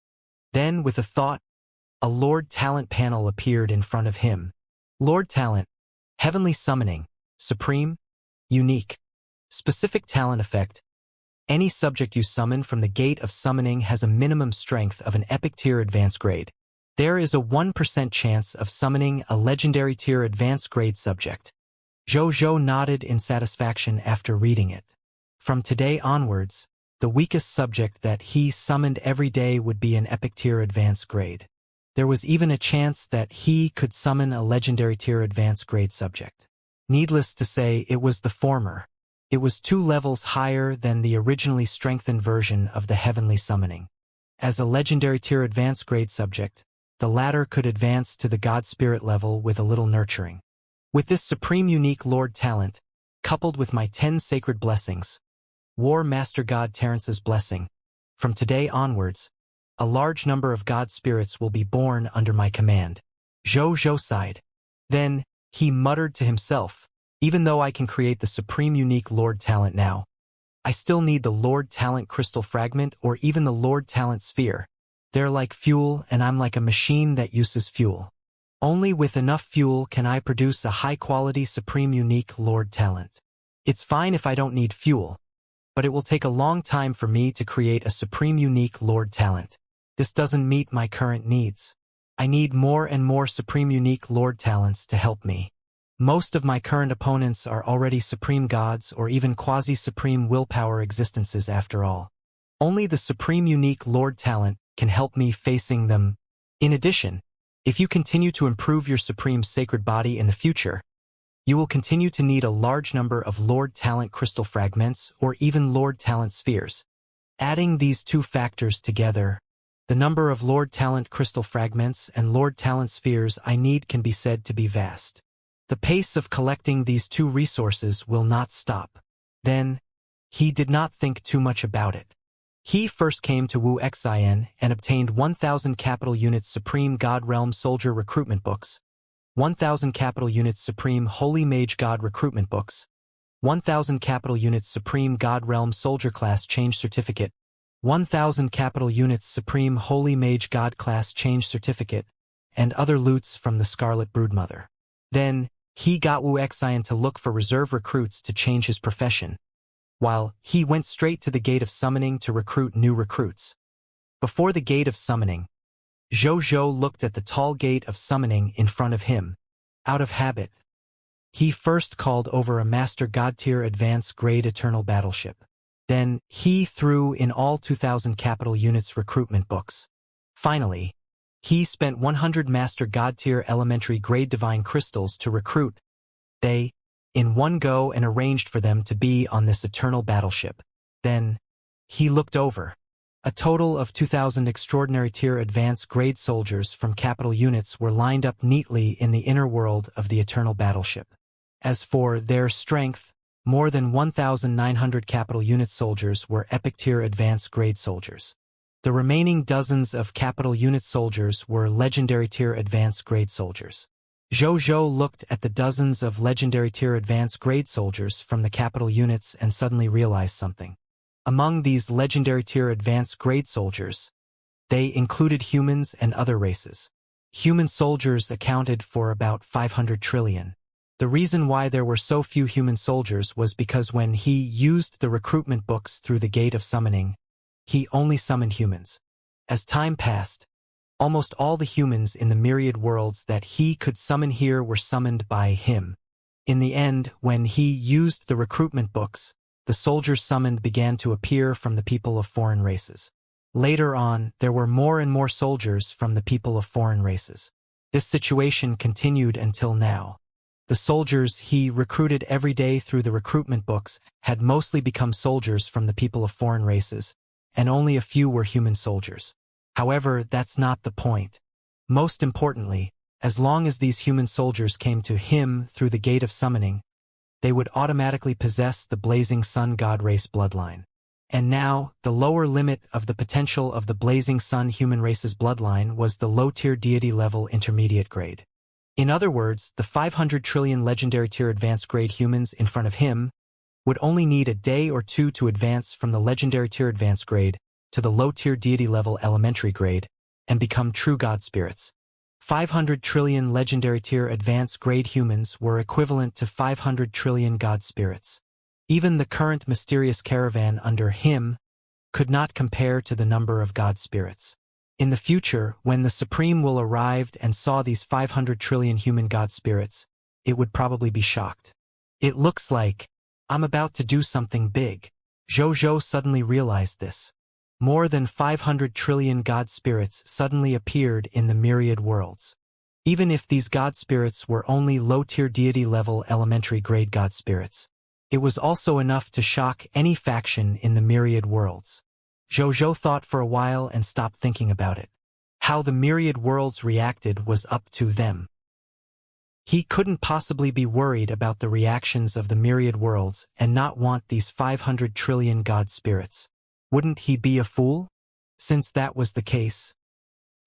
Then, with a thought, a Lord talent panel appeared in front of him. Lord talent, Heavenly Summoning, Supreme, Unique, Specific Talent Effect. Any subject you summon from the Gate of Summoning has a minimum strength of an Epic Tier Advanced Grade. There is a 1% chance of summoning a Legendary Tier Advanced Grade subject. Jojo nodded in satisfaction after reading it. From today onwards, the weakest subject that he summoned every day would be an epic tier advanced grade. There was even a chance that he could summon a legendary tier advanced grade subject. Needless to say, it was the former. It was 2 levels higher than the originally strengthened version of the heavenly summoning. As a legendary tier advanced grade subject, the latter could advance to the God Spirit level with a little nurturing. With this supreme unique Lord talent, coupled with my 10 sacred blessings, War Master God Terrence's blessing, from today onwards, a large number of God spirits will be born under my command. Jojo sighed. Then, he muttered to himself, even though I can create the supreme unique Lord talent now, I still need the Lord talent crystal fragment or even the Lord talent sphere. They're like fuel and I'm like a machine that uses fuel. Only with enough fuel can I produce a high-quality supreme unique Lord talent. It's fine if I don't need fuel, but it will take a long time for me to create a supreme unique Lord talent. This doesn't meet my current needs. I need more and more supreme unique Lord talents to help me. Most of my current opponents are already supreme gods or even quasi-supreme willpower existences after all. Only the supreme unique Lord talent can help me facing them. In addition, if you continue to improve your supreme sacred body in the future, you will continue to need a large number of Lord talent crystal fragments or even Lord talent spheres. Adding these 2 factors together, the number of Lord talent crystal fragments and Lord talent spheres I need can be said to be vast. The pace of collecting these 2 resources will not stop. Then, he did not think too much about it. He first came to Wu Xin and obtained 1,000 capital units Supreme God Realm Soldier Recruitment Books, 1,000 capital units Supreme Holy Mage God Recruitment Books, 1,000 capital units Supreme God Realm Soldier Class Change Certificate, 1,000 capital units Supreme Holy Mage God Class Change Certificate, and other loots from the Scarlet Broodmother. Then, he got Wu Xin to look for reserve recruits to change his profession, while he went straight to the Gate of Summoning to recruit new recruits. Before the Gate of Summoning, Jojo looked at the tall Gate of Summoning in front of him. Out of habit, he first called over a Master God Tier Advanced Grade Eternal Battleship. Then, he threw in all 2,000 capital units recruitment books. Finally, he spent 100 Master God Tier Elementary Grade Divine Crystals to recruit they, in one go, and arranged for them to be on this eternal battleship. Then, he looked over. A total of 2,000 extraordinary tier advanced grade soldiers from capital units were lined up neatly in the inner world of the eternal battleship. As for their strength, more than 1,900 capital unit soldiers were epic tier advanced grade soldiers. The remaining dozens of capital unit soldiers were legendary tier advanced grade soldiers. Jojo looked at the dozens of legendary tier advanced grade soldiers from the capital units and suddenly realized something. Among these legendary tier advanced grade soldiers, they included humans and other races. Human soldiers accounted for about 500 trillion. The reason why there were so few human soldiers was because when he used the recruitment books through the Gate of Summoning, he only summoned humans. As time passed, almost all the humans in the myriad worlds that he could summon here were summoned by him. In the end, when he used the recruitment books, the soldiers summoned began to appear from the people of foreign races. Later on, there were more and more soldiers from the people of foreign races. This situation continued until now. The soldiers he recruited every day through the recruitment books had mostly become soldiers from the people of foreign races, and only a few were human soldiers. However, that's not the point. Most importantly, as long as these human soldiers came to him through the Gate of Summoning, they would automatically possess the Blazing Sun God race bloodline. And now, the lower limit of the potential of the Blazing Sun human race's bloodline was the low-tier deity level intermediate grade. In other words, the 500 trillion legendary tier advanced grade humans in front of him would only need a day or two to advance from the legendary tier advanced grade to the low-tier deity level elementary grade and become true god spirits. 500 trillion legendary tier advanced grade humans were equivalent to 500 trillion god spirits. Even the current mysterious caravan under him could not compare to the number of god spirits. In the future, when the Supreme will arrived and saw these 500 trillion human god spirits, it would probably be shocked. It looks like I'm about to do something big. Zhou suddenly realized this. More than 500 trillion god spirits suddenly appeared in the myriad worlds. Even if these god spirits were only low-tier deity-level elementary-grade god spirits, it was also enough to shock any faction in the myriad worlds. Zhou thought for a while and stopped thinking about it. How the myriad worlds reacted was up to them. He couldn't possibly be worried about the reactions of the myriad worlds and not want these 500 trillion god spirits. Wouldn't he be a fool? Since that was the case,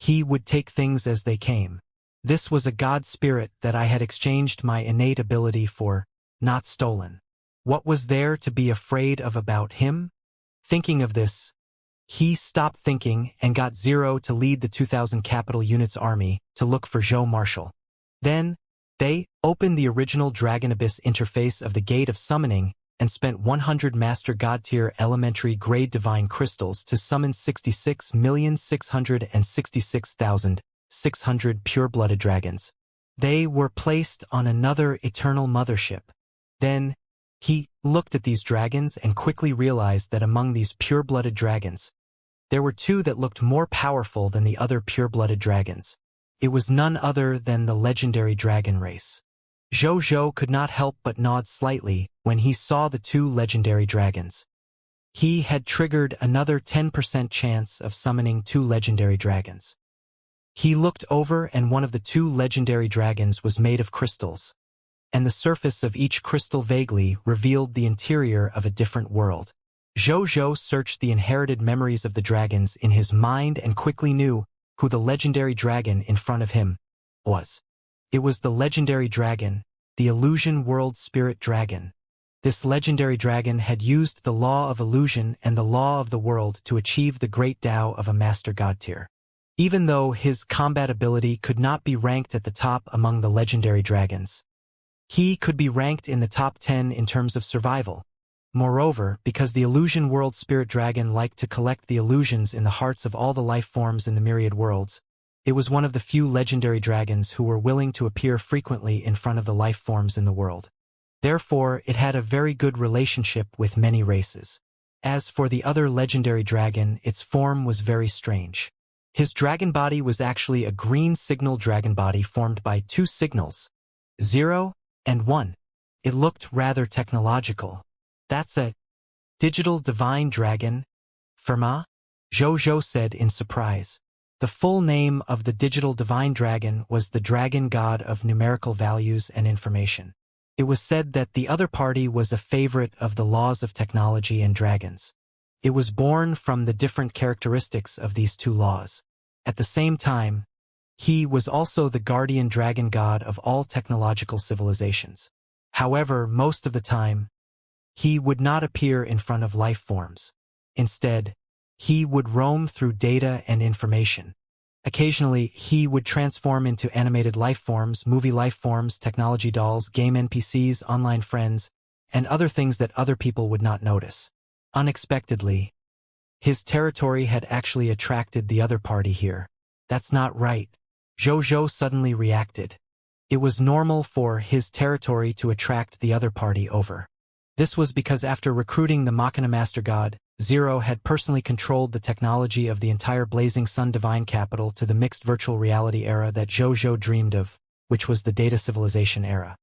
he would take things as they came. This was a god spirit that I had exchanged my innate ability for, not stolen. What was there to be afraid of about him? Thinking of this, he stopped thinking and got Zero to lead the 2,000 capital units army to look for Zhou Marshall. Then, they opened the original Dragon Abyss interface of the Gate of Summoning and spent 100 Master God tier elementary grade divine crystals to summon 66,666,600 pure-blooded dragons. They were placed on another eternal mothership. Then, he looked at these dragons and quickly realized that among these pure-blooded dragons, there were two that looked more powerful than the other pure-blooded dragons. It was none other than the legendary dragon race. Zhou could not help but nod slightly when he saw the two legendary dragons. He had triggered another 10% chance of summoning two legendary dragons. He looked over and one of the two legendary dragons was made of crystals, and the surface of each crystal vaguely revealed the interior of a different world. Zhou searched the inherited memories of the dragons in his mind and quickly knew who the legendary dragon in front of him was. It was the legendary dragon, the Illusion World Spirit Dragon. This legendary dragon had used the law of illusion and the law of the world to achieve the great Tao of a Master God tier. Even though his combat ability could not be ranked at the top among the legendary dragons, he could be ranked in the top 10 in terms of survival. Moreover, because the Illusion World Spirit Dragon liked to collect the illusions in the hearts of all the life forms in the myriad worlds, it was one of the few legendary dragons who were willing to appear frequently in front of the life forms in the world. Therefore, it had a very good relationship with many races. As for the other legendary dragon, its form was very strange. His dragon body was actually a green signal dragon body formed by two signals, 0 and 1. It looked rather technological. That's a digital divine dragon, Firma? Zhou said in surprise. The full name of the digital divine dragon was the Dragon God of Numerical Values and Information. It was said that the other party was a favorite of the laws of technology and dragons. It was born from the different characteristics of these two laws. At the same time, he was also the guardian dragon god of all technological civilizations. However, most of the time, he would not appear in front of life forms. Instead, he would roam through data and information. Occasionally, he would transform into animated life forms, movie life forms, technology dolls, game NPCs, online friends, and other things that other people would not notice. Unexpectedly, his territory had actually attracted the other party here. That's not right. Zhou suddenly reacted. It was normal for his territory to attract the other party over. This was because after recruiting the Machina Master God, Zero had personally controlled the technology of the entire Blazing Sun Divine Capital to the mixed virtual reality era that Zhou dreamed of, which was the data civilization era.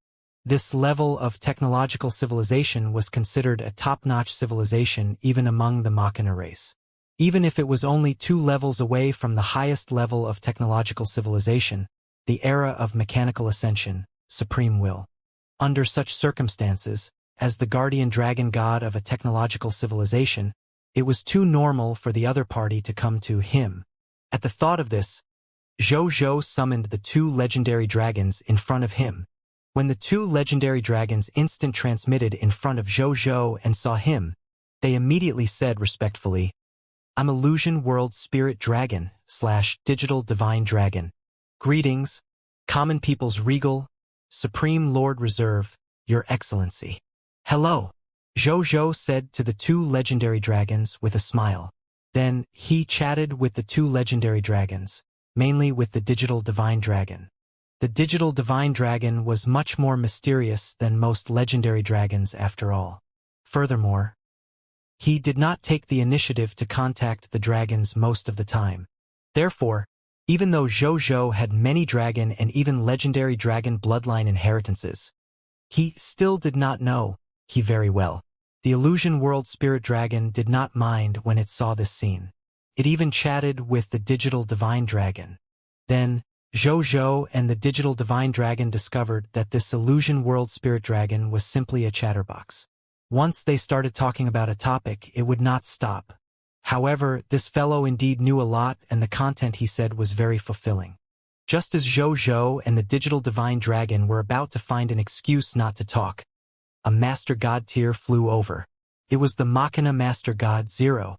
This level of technological civilization was considered a top-notch civilization even among the Machina race. Even if it was only 2 levels away from the highest level of technological civilization, the era of mechanical ascension, supreme will. Under such circumstances, as the guardian dragon god of a technological civilization, it was too normal for the other party to come to him. At the thought of this, Zhou summoned the 2 legendary dragons in front of him. When the 2 legendary dragons instant transmitted in front of Zhou and saw him, they immediately said respectfully, "I'm Illusion World Spirit Dragon / Digital Divine Dragon. Greetings, common people's regal, Supreme Lord Reserve, Your Excellency." "Hello," Zhou said to the 2 legendary dragons with a smile. Then, he chatted with the 2 legendary dragons, mainly with the digital divine dragon. The digital divine dragon was much more mysterious than most legendary dragons after all. Furthermore, he did not take the initiative to contact the dragons most of the time. Therefore, even though Zhou had many dragon and even legendary dragon bloodline inheritances, he still did not know he very well. The illusion world spirit dragon did not mind when it saw this scene. It even chatted with the digital divine dragon. Then, Zhou and the digital divine dragon discovered that this illusion world spirit dragon was simply a chatterbox. Once they started talking about a topic, it would not stop. However, this fellow indeed knew a lot, and the content he said was very fulfilling. Just as Zhou and the digital divine dragon were about to find an excuse not to talk, a master god tier flew over. It was the Machina master god Zero.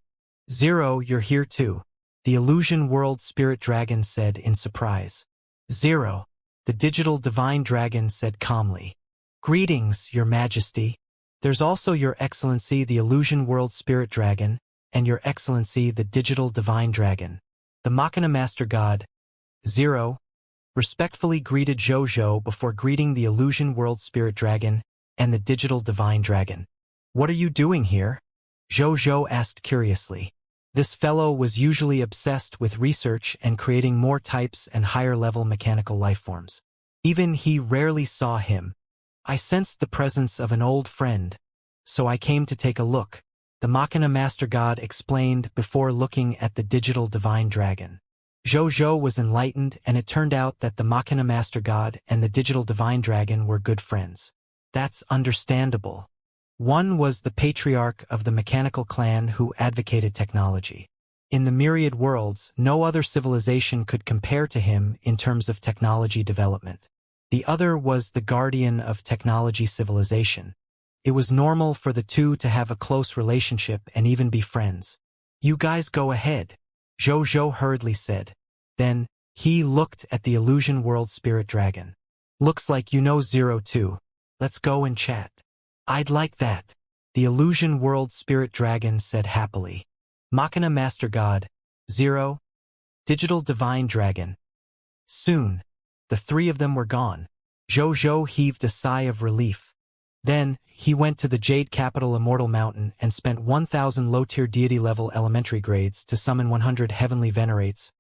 Zero, you're here too, the illusion world spirit dragon said in surprise. Zero, the digital divine dragon said calmly. Greetings, your majesty. There's also your excellency the illusion world spirit dragon, and your excellency the digital divine dragon. The Machina master god, Zero, respectfully greeted Zhou before greeting the illusion world spirit dragon and the digital divine dragon. What are you doing here? Zhou asked curiously. This fellow was usually obsessed with research and creating more types and higher-level mechanical lifeforms. Even he rarely saw him. I sensed the presence of an old friend, so I came to take a look, the Machina master god explained before looking at the digital divine dragon. Zhou was enlightened, and it turned out that the Machina master god and the digital divine dragon were good friends. That's understandable. One was the patriarch of the mechanical clan who advocated technology. In the myriad worlds, no other civilization could compare to him in terms of technology development. The other was the guardian of technology civilization. It was normal for the two to have a close relationship and even be friends. You guys go ahead, Zhou hurriedly said. Then, he looked at the illusion world spirit dragon. Looks like you know Zero too. Let's go and chat. I'd like that, the illusion world spirit dragon said happily. Machina master god, Zero, digital divine dragon. Soon, the three of them were gone. Zhou heaved a sigh of relief. Then, he went to the Jade Capital Immortal Mountain and spent 1,000 low-tier deity-level elementary grades to summon 100 heavenly venerates,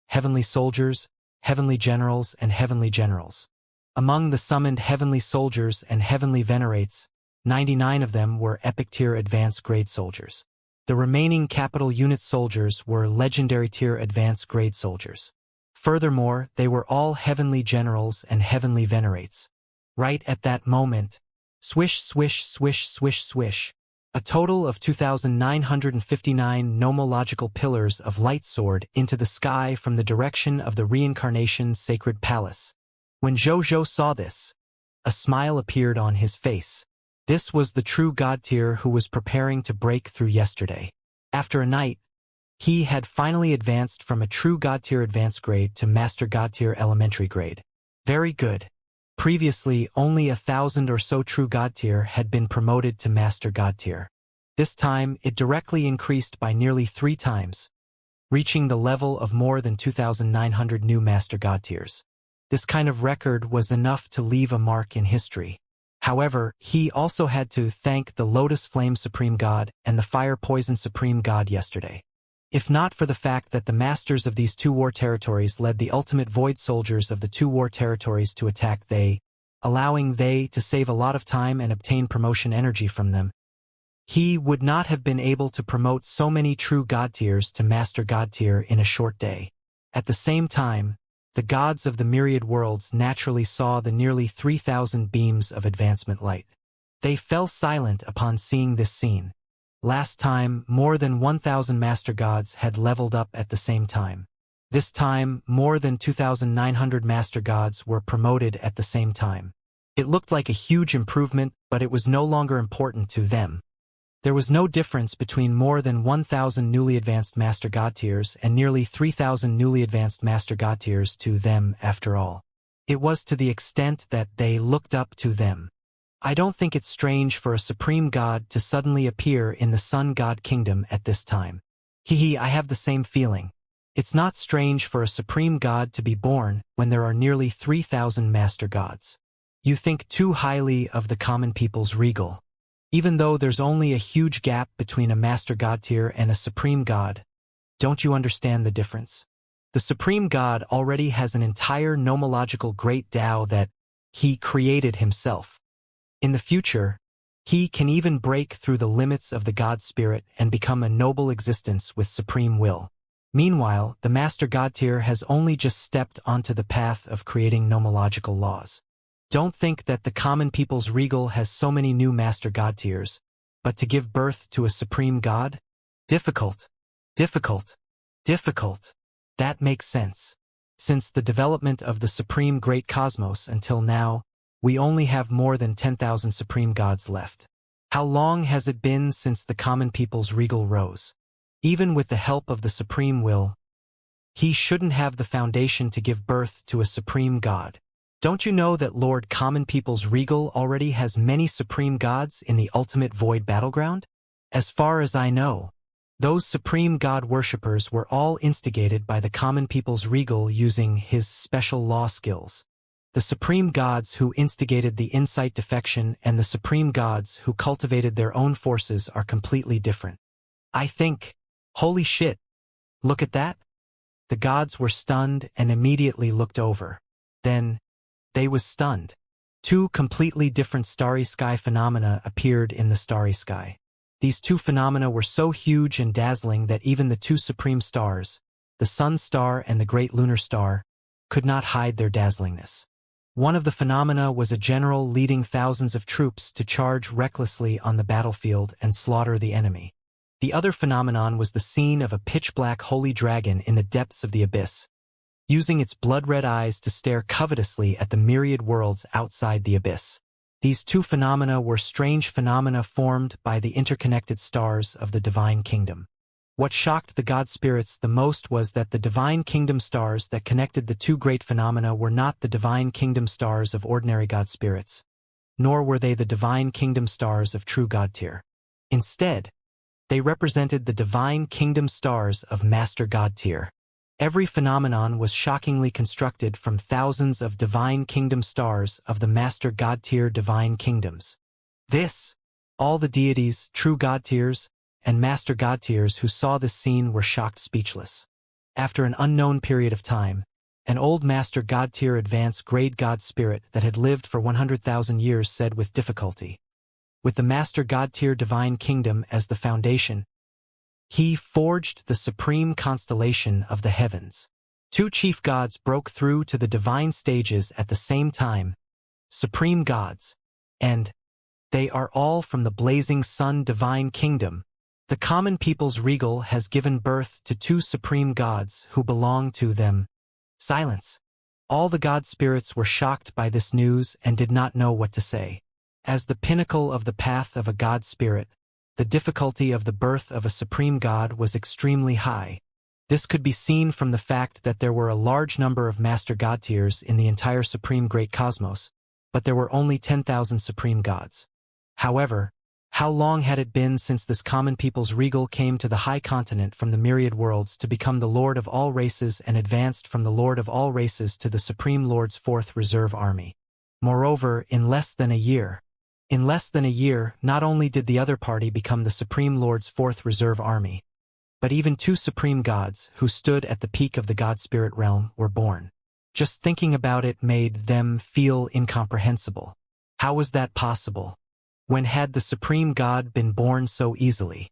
heavenly soldiers, heavenly generals, and heavenly generals. Among the summoned heavenly soldiers and heavenly venerates, 99 of them were epic-tier advanced grade soldiers. The remaining capital unit soldiers were legendary tier advanced grade soldiers. Furthermore, they were all heavenly generals and heavenly venerates. Right at that moment, swish, swish, swish, swish, swish, a total of 2,959 nomological pillars of light soared into the sky from the direction of the Reincarnation sacred palace. When Zhou saw this, a smile appeared on his face. This was the true god tier who was preparing to break through yesterday. After a night, he had finally advanced from a true god tier advanced grade to master god tier elementary grade. Very good. Previously, only 1,000 or so true god tier had been promoted to master god tier. This time, it directly increased by nearly 3 times, reaching the level of more than 2,900 new master god tiers. This kind of record was enough to leave a mark in history. However, he also had to thank the Lotus Flame Supreme God and the Fire Poison Supreme God yesterday. If not for the fact that the masters of these 2 war territories led the ultimate void soldiers of the 2 war territories to attack allowing to save a lot of time and obtain promotion energy from them, he would not have been able to promote so many true god tiers to master god tier in a short day. At the same time, the gods of the myriad worlds naturally saw the nearly 3,000 beams of advancement light. They fell silent upon seeing this scene. Last time, more than 1,000 master gods had leveled up at the same time. This time, more than 2,900 master gods were promoted at the same time. It looked like a huge improvement, but it was no longer important to them. There was no difference between more than 1,000 newly advanced master god tiers and nearly 3,000 newly advanced master god tiers to them after all. It was to the extent that they looked up to them. I don't think it's strange for a supreme god to suddenly appear in the sun god kingdom at this time. I have the same feeling. It's not strange for a supreme god to be born when there are nearly 3,000 master gods. You think too highly of the common people's regal. Even though there's only a huge gap between a master god tier and a supreme god, don't you understand the difference? The supreme god already has an entire nomological great Tao that he created himself. In the future, he can even break through the limits of the god spirit and become a noble existence with supreme will. Meanwhile, the master god tier has only just stepped onto the path of creating nomological laws. Don't think that the common people's regal has so many new master god tiers, but to give birth to a supreme god? Difficult. Difficult. Difficult. That makes sense. Since the development of the supreme great cosmos until now, we only have more than 10,000 supreme gods left. How long has it been since the common people's regal rose? Even with the help of the supreme will, he shouldn't have the foundation to give birth to a supreme god. Don't you know that Lord Common People's regal already has many supreme gods in the ultimate void battleground? As far as I know, those supreme god worshippers were all instigated by the common people's regal using his special law skills. The supreme gods who instigated the insight defection and the supreme gods who cultivated their own forces are completely different. I think, holy shit, look at that? The gods were stunned and immediately looked over. Then, they was stunned. Two completely different starry sky phenomena appeared in the starry sky. These two phenomena were so huge and dazzling that even the two supreme stars, the sun star and the great lunar star, could not hide their dazzlingness. One of the phenomena was a general leading thousands of troops to charge recklessly on the battlefield and slaughter the enemy. The other phenomenon was the scene of a pitch-black holy dragon in the depths of the abyss, using its blood-red eyes to stare covetously at the myriad worlds outside the abyss. These two phenomena were strange phenomena formed by the interconnected stars of the divine kingdom. What shocked the god spirits the most was that the divine kingdom stars that connected the two great phenomena were not the divine kingdom stars of ordinary god spirits, nor were they the divine kingdom stars of true god tier. Instead, they represented the divine kingdom stars of master god tier. Every phenomenon was shockingly constructed from thousands of divine kingdom stars of the master god tier divine kingdoms. All the deities, true god tiers, and master god tiers who saw this scene were shocked speechless. After an unknown period of time, an old master god tier advanced grade god spirit that had lived for 100,000 years said with difficulty, with the master god tier divine kingdom as the foundation, he forged the supreme constellation of the heavens. Two chief gods broke through to the divine stages at the same time, supreme gods, and they are all from the blazing sun divine kingdom. The common people's regal has given birth to two supreme gods who belong to them. Silence. All the god spirits were shocked by this news and did not know what to say. As the pinnacle of the path of a god spirit, the difficulty of the birth of a supreme god was extremely high. This could be seen from the fact that there were a large number of master god tiers in the entire supreme great cosmos, but there were only 10,000 supreme gods. However, how long had it been since this common people's regal came to the high continent from the myriad worlds to become the lord of all races and advanced from the lord of all races to the supreme lord's fourth reserve army? Moreover, in less than a year, not only did the other party become the Supreme Lord's fourth reserve army, but even two supreme gods who stood at the peak of the god spirit realm were born. Just thinking about it made them feel incomprehensible. How was that possible? When had the supreme god been born so easily?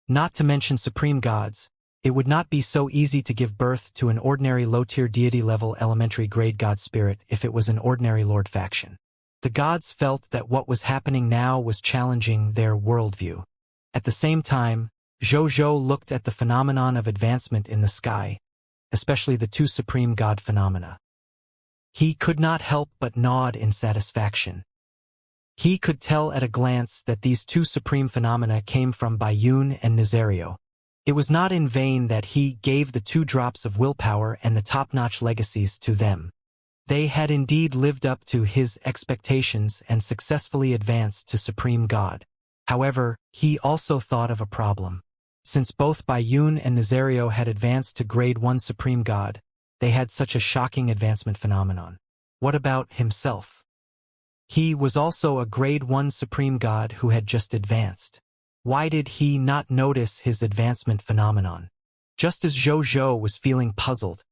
Not to mention supreme gods, it would not be so easy to give birth to an ordinary low-tier deity-level elementary grade god spirit if it was an ordinary lord faction. The gods felt that what was happening now was challenging their worldview. At the same time, Zhou looked at the phenomenon of advancement in the sky, especially the two supreme god phenomena. He could not help but nod in satisfaction. He could tell at a glance that these two supreme phenomena came from Bayun and Nazario. It was not in vain that he gave the 2 drops of willpower and the top-notch legacies to them. They had indeed lived up to his expectations and successfully advanced to Supreme God. However, he also thought of a problem. Since both Bayun and Nazario had advanced to grade 1 supreme god, they had such a shocking advancement phenomenon. What about himself? He was also a grade 1 supreme god who had just advanced. Why did he not notice his advancement phenomenon? Just as Zhou was feeling puzzled,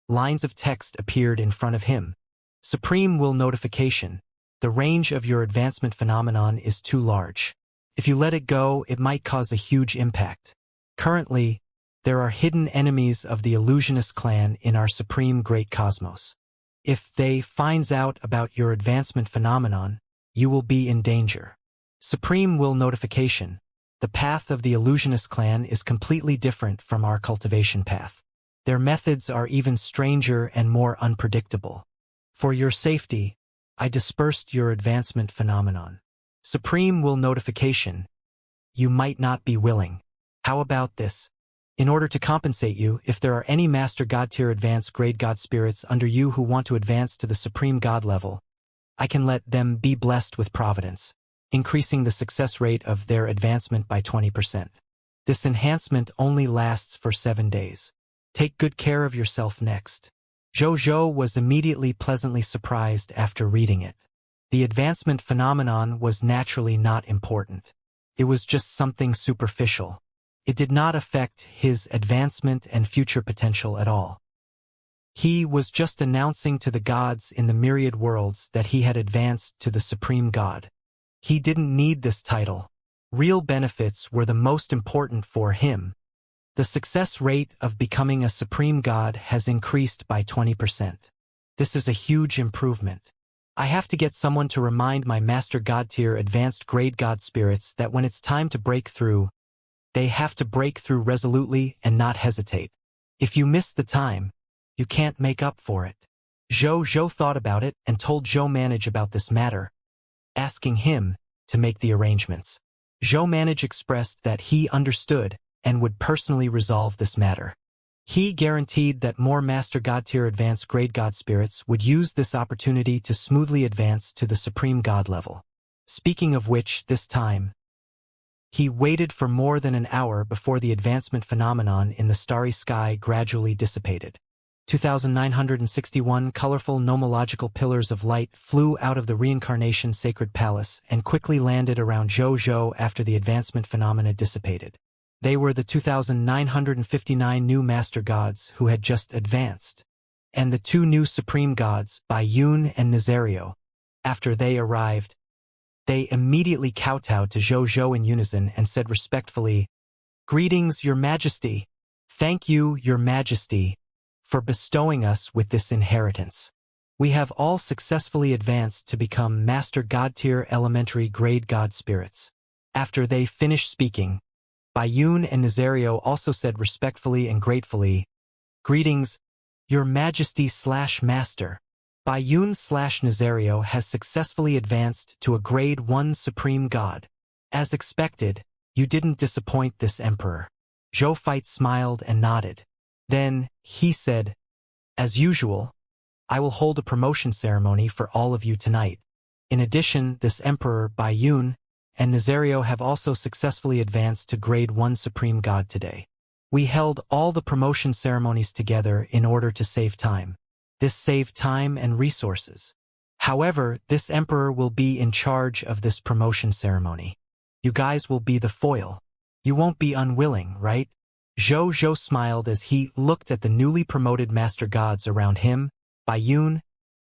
lines of text appeared in front of him. Supreme will notification. The range of your advancement phenomenon is too large. If you let it go, it might cause a huge impact. Currently, there are hidden enemies of the illusionist clan in our supreme great cosmos. If they finds out about your advancement phenomenon, you will be in danger. Supreme will notification. The path of the illusionist clan is completely different from our cultivation path. Their methods are even stranger and more unpredictable. For your safety, I dispersed your advancement phenomenon. Supreme will notification. You might not be willing. How about this? In order to compensate you, if there are any Master God tier advanced grade God spirits under you who want to advance to the Supreme God level, I can let them be blessed with providence, increasing the success rate of their advancement by 20%. This enhancement only lasts for 7 days. Take good care of yourself next. Zhou was immediately pleasantly surprised after reading it. The advancement phenomenon was naturally not important. It was just something superficial. It did not affect his advancement and future potential at all. He was just announcing to the gods in the myriad worlds that he had advanced to the Supreme God. He didn't need this title. Real benefits were the most important for him. The success rate of becoming a Supreme God has increased by 20%. This is a huge improvement. I have to get someone to remind my Master God tier advanced grade God spirits that when it's time to break through, they have to break through resolutely and not hesitate. If you miss the time, you can't make up for it. Zhou thought about it and told Zhou Manage about this matter, asking him to make the arrangements. Zhou Manage expressed that he understood and would personally resolve this matter. He guaranteed that more Master God tier advanced grade God spirits would use this opportunity to smoothly advance to the Supreme God level. Speaking of which, this time, he waited for more than an hour before the advancement phenomenon in the starry sky gradually dissipated. 2,961 colorful nomological pillars of light flew out of the Reincarnation sacred palace and quickly landed around Zhou after the advancement phenomena dissipated. They were the 2,959 new Master Gods who had just advanced, and the 2 new Supreme Gods, Bayun and Nazario. After they arrived, they immediately kowtowed to Zhou in unison and said respectfully, "Greetings, Your Majesty. Thank you, Your Majesty, for bestowing us with this inheritance. We have all successfully advanced to become Master God tier elementary grade God spirits." After they finished speaking, Bayun and Nazario also said respectfully and gratefully, "Greetings, Your Majesty/Master. Bayun/Nazario has successfully advanced to a grade 1 Supreme God. As expected, you didn't disappoint this Emperor." Zhou smiled and nodded. Then, he said, "As usual, I will hold a promotion ceremony for all of you tonight. In addition, this Emperor, Bayun, and Nazario have also successfully advanced to grade 1 Supreme God today. We held all the promotion ceremonies together in order to save time. This saved time and resources. However, this Emperor will be in charge of this promotion ceremony. You guys will be the foil. You won't be unwilling, right?" Zhou smiled as he looked at the newly promoted Master Gods around him, Bayun,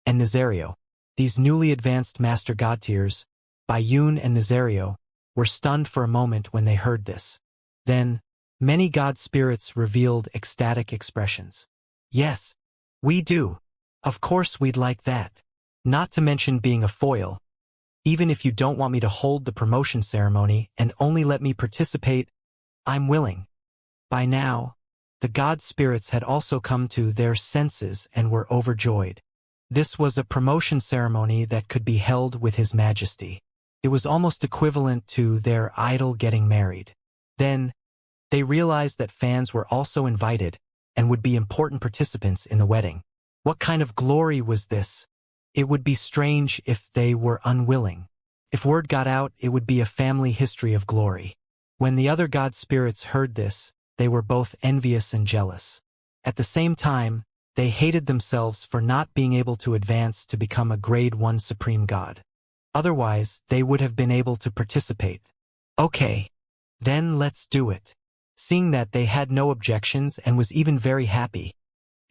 and Nazario. These newly advanced Master God tiers, Bayun and Nazario, were stunned for a moment when they heard this. Then, many God spirits revealed ecstatic expressions. "Yes, we do. Of course we'd like that. Not to mention being a foil. Even if you don't want me to hold the promotion ceremony and only let me participate, I'm willing." By now, the God spirits had also come to their senses and were overjoyed. This was a promotion ceremony that could be held with His Majesty. It was almost equivalent to their idol getting married. Then, they realized that fans were also invited and would be important participants in the wedding. What kind of glory was this? It would be strange if they were unwilling. If word got out, it would be a family history of glory. When the other god spirits heard this, they were both envious and jealous. At the same time, they hated themselves for not being able to advance to become a grade 1 supreme god. Otherwise, they would have been able to participate. Okay. Then let's do it. Seeing that they had no objections and was even very happy,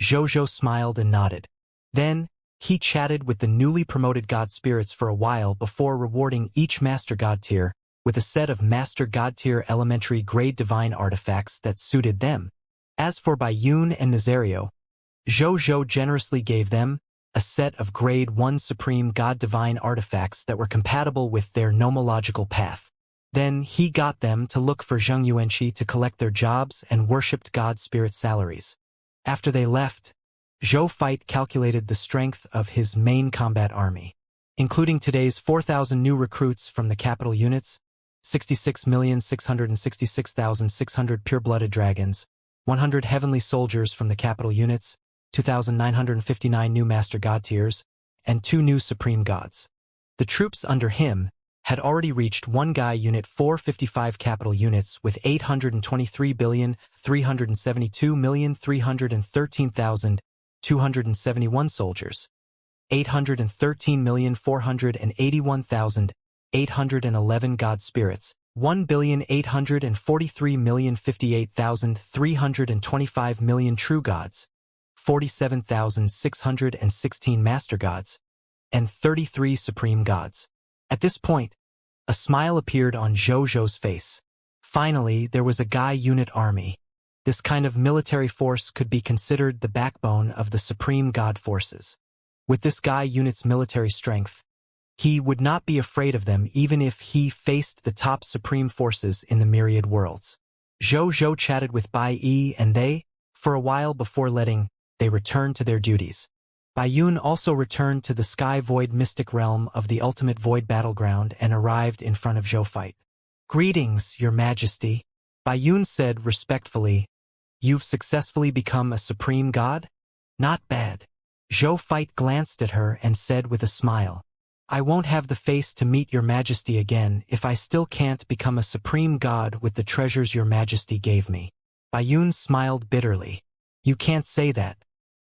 Jojo smiled and nodded. Then, he chatted with the newly promoted god spirits for a while before rewarding each master god tier with a set of master god tier elementary grade divine artifacts that suited them. As for Bayun and Nazario, Jojo generously gave them a set of grade 1 supreme god divine artifacts that were compatible with their nomological path. Then he got them to look for Zheng Yuanqi to collect their jobs and worshipped god spirit salaries. After they left, Zhou Fight calculated the strength of his main combat army, including today's 4,000 new recruits from the capital units, 66,666,600 pure-blooded dragons, 100 heavenly soldiers from the capital units, 2,959 new master god tiers, and 2 new supreme gods. The troops under him had already reached 1 Guy Unit 455 capital units with 823,372,313,271 soldiers, 813,481,811 god spirits, 1,843,058,325 million true gods, 47,616 master gods, and 33 supreme gods. At this point, a smile appeared on Jojo's face. Finally, there was a Guy unit army. This kind of military force could be considered the backbone of the supreme god forces. With this Guy unit's military strength, he would not be afraid of them even if he faced the top supreme forces in the myriad worlds. Jojo chatted with Bai Yi and they, for a while before they returned to their duties. Bayun also returned to the Sky Void mystic realm of the ultimate void battleground and arrived in front of Zhou Fight. "Greetings, your majesty," Bayun said respectfully. "You've successfully become a supreme god? Not bad." Zhou Fight glanced at her and said with a smile, "I won't have the face to meet your majesty again if I still can't become a supreme god with the treasures your majesty gave me." Bayun smiled bitterly. "You can't say that.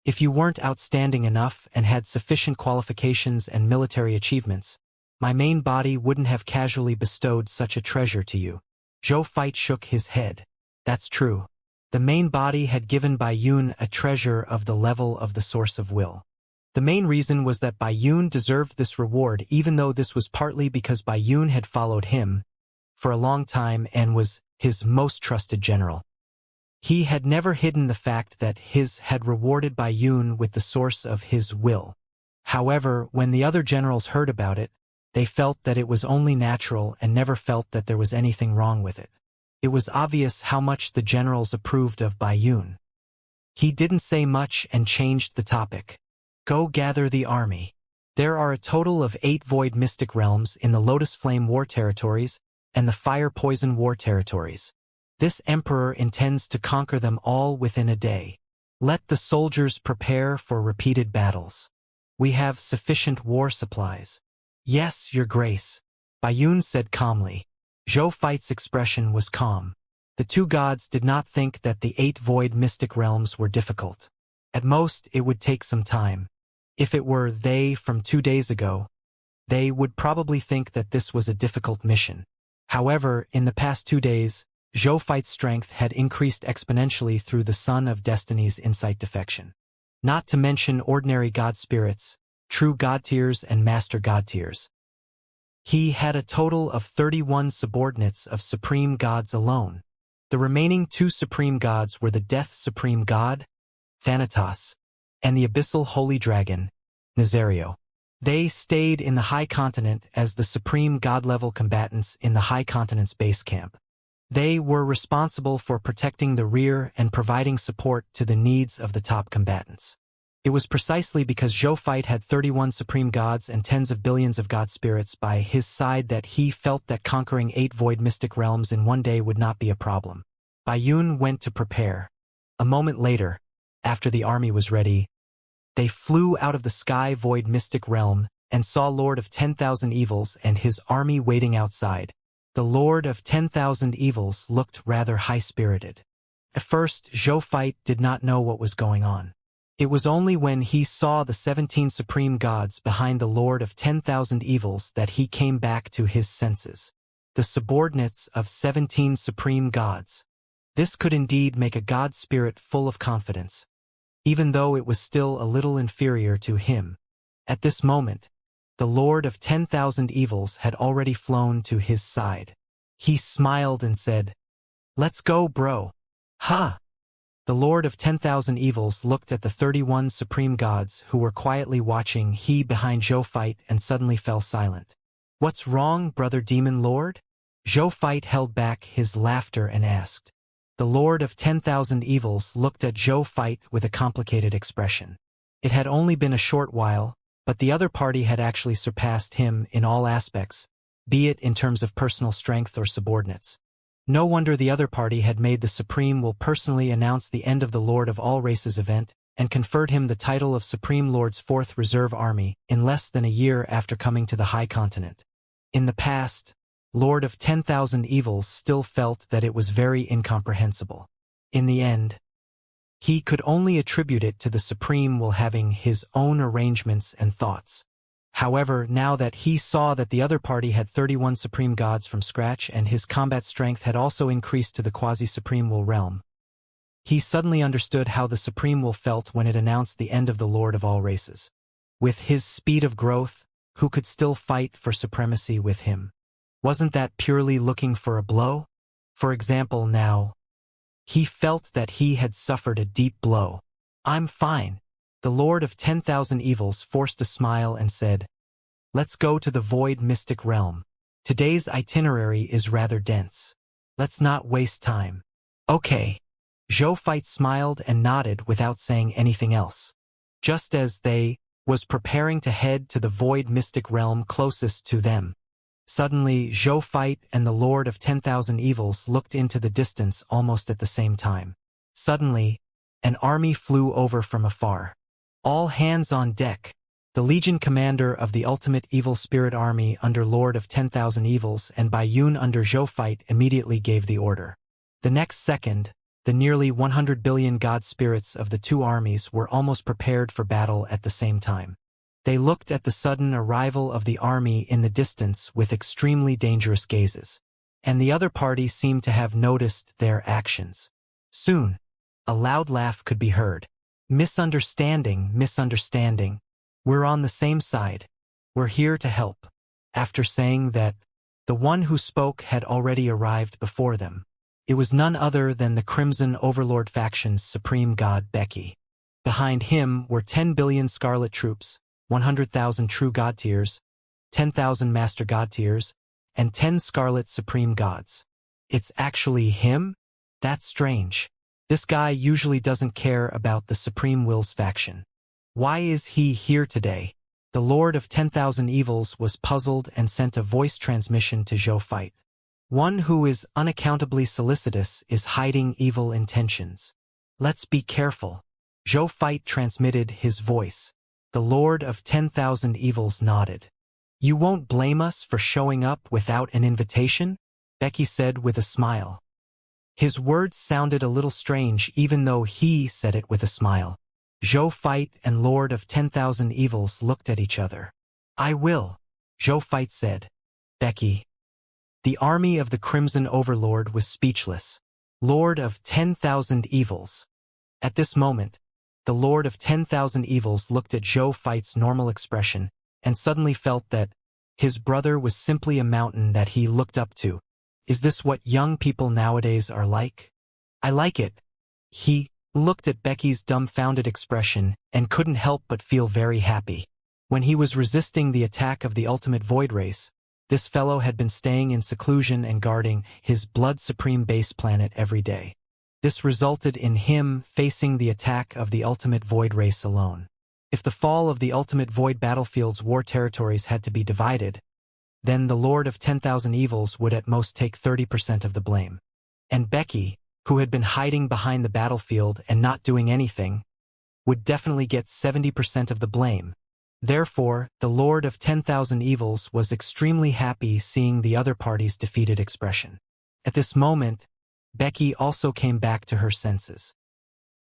If you weren't outstanding enough and had sufficient qualifications and military achievements, my main body wouldn't have casually bestowed such a treasure to you." Zhou Fight shook his head. That's true. The main body had given Bayun a treasure of the level of the source of will. The main reason was that Bayun deserved this reward, even though this was partly because Bayun had followed him for a long time and was his most trusted general. He had never hidden the fact that his had rewarded Bayun with the source of his will. However, when the other generals heard about it, they felt that it was only natural and never felt that there was anything wrong with it. It was obvious how much the generals approved of Bayun. He didn't say much and changed the topic. "Go gather the army. There are a total of 8 void mystic realms in the Lotus Flame War Territories and the Fire Poison War Territories. This emperor intends to conquer them all within a day. Let the soldiers prepare for repeated battles. We have sufficient war supplies." "Yes, your grace," Bayun said calmly. Zhou Fight's expression was calm. The 2 gods did not think that the 8 void mystic realms were difficult. At most, it would take some time. If it were they from 2 days ago, they would probably think that this was a difficult mission. However, in the past 2 days, Zhou Fight's strength had increased exponentially through the Son of Destiny's insight defection. Not to mention ordinary god spirits, true god tiers and master god tiers. He had a total of 31 subordinates of supreme gods alone. The remaining 2 supreme gods were the Death Supreme God, Thanatos, and the Abyssal Holy Dragon, Nazario. They stayed in the High Continent as the supreme god-level combatants in the High Continent's base camp. They were responsible for protecting the rear and providing support to the needs of the top combatants. It was precisely because Zhou Fight had 31 supreme gods and tens of billions of god spirits by his side that he felt that conquering 8 void mystic realms in one day would not be a problem. Bayun went to prepare. A moment later, after the army was ready, they flew out of the Sky Void mystic realm and saw Lord of 10,000 Evils and his army waiting outside. the Lord of 10,000 Evils looked rather high-spirited. At first, Zhou did not know what was going on. It was only when he saw the 17 supreme gods behind the Lord of 10,000 Evils that he came back to his senses. The subordinates of 17 supreme gods. This could indeed make a god spirit full of confidence, even though it was still a little inferior to him. At this moment, the Lord of 10,000 Evils had already flown to his side. He smiled and said, "Let's go, bro." Ha! The Lord of 10,000 Evils looked at the 31 supreme gods who were quietly watching he behind Zhou and suddenly fell silent. "What's wrong, brother demon lord?" Zhou held back his laughter and asked. The Lord of 10,000 Evils looked at Zhou with a complicated expression. It had only been a short while, but the other party had actually surpassed him in all aspects, be it in terms of personal strength or subordinates. No wonder the other party had made the Supreme will personally announce the end of the Lord of all Races event and conferred him the title of Supreme Lord's 4th Reserve Army in less than a year after coming to the High Continent. In the past, Lord of 10,000 Evils still felt that it was very incomprehensible. In the end, he could only attribute it to the Supreme will having his own arrangements and thoughts. However, now that he saw that the other party had 31 supreme gods from scratch and his combat strength had also increased to the quasi-supreme will realm, he suddenly understood how the Supreme will felt when it announced the end of the Lord of all Races. With his speed of growth, who could still fight for supremacy with him? Wasn't that purely looking for a blow? For example, now, he felt that he had suffered a deep blow. "I'm fine." The Lord of 10,000 Evils forced a smile and said, "Let's go to the Void Mystic Realm. Today's itinerary is rather dense. Let's not waste time." "Okay." Zhou smiled and nodded without saying anything else. Just as they was preparing to head to the Void Mystic Realm closest to them, suddenly Zhou and the Lord of 10,000 Evils looked into the distance almost at the same time. Suddenly, an army flew over from afar. "All hands on deck." The Legion commander of the Ultimate Evil Spirit Army under Lord of 10,000 Evils and Bai Yun under Zhou immediately gave the order. The next second, the nearly 100 billion god spirits of the two armies were almost prepared for battle at the same time. They looked at the sudden arrival of the army in the distance with extremely dangerous gazes, and the other party seemed to have noticed their actions. Soon, a loud laugh could be heard. "Misunderstanding, misunderstanding. We're on the same side. We're here to help." After saying that, the one who spoke had already arrived before them. It was none other than the Crimson Overlord faction's supreme god Becky. Behind him were 10 billion Scarlet troops, 100,000 true god tiers, 10,000 master god tiers, and 10 Scarlet supreme gods. It's actually him? That's strange. This guy usually doesn't care about the Supreme Will's faction. Why is he here today? The Lord of 10,000 Evils was puzzled and sent a voice transmission to Zhou. "One who is unaccountably solicitous is hiding evil intentions. Let's be careful." Zhou transmitted his voice. The Lord of 10,000 Evils nodded. "You won't blame us for showing up without an invitation?" Becky said with a smile. His words sounded a little strange even though he said it with a smile. Zhou and Lord of 10,000 Evils looked at each other. "I will," Zhou said. "Becky." The army of the Crimson Overlord was speechless. Lord of 10,000 Evils. At this moment, the Lord of 10,000 Evils looked at Zhou normal expression and suddenly felt that his brother was simply a mountain that he looked up to. Is this what young people nowadays are like? I like it. He looked at Becky's dumbfounded expression and couldn't help but feel very happy. When he was resisting the attack of the Ultimate Void Race, this fellow had been staying in seclusion and guarding his Blood Supreme base planet every day. This resulted in him facing the attack of the Ultimate Void Race alone. If the fall of the Ultimate Void Battlefield's war territories had to be divided, then the Lord of 10,000 Evils would at most take 30% of the blame. And Becky, who had been hiding behind the battlefield and not doing anything, would definitely get 70% of the blame. Therefore, the Lord of 10,000 Evils was extremely happy seeing the other party's defeated expression. At this moment, Becky also came back to her senses.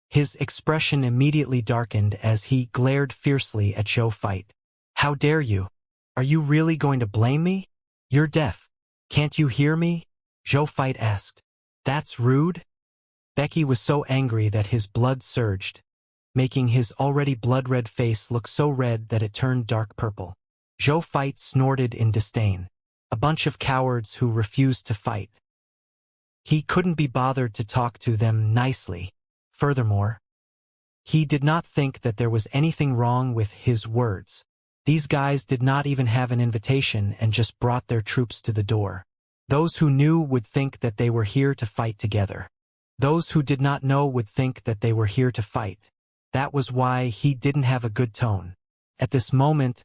His expression immediately darkened as he glared fiercely at Joe Fight. "How dare you? Are you really going to blame me? You're deaf. Can't you hear me?" Joe Fight asked. "That's rude." Becky was so angry that his blood surged, making his already blood-red face look so red that it turned dark purple. Joe Fight snorted in disdain. A bunch of cowards who refused to fight. He couldn't be bothered to talk to them nicely. Furthermore, he did not think that there was anything wrong with his words. These guys did not even have an invitation and just brought their troops to the door. Those who knew would think that they were here to fight together. Those who did not know would think that they were here to fight. That was why he didn't have a good tone. At this moment,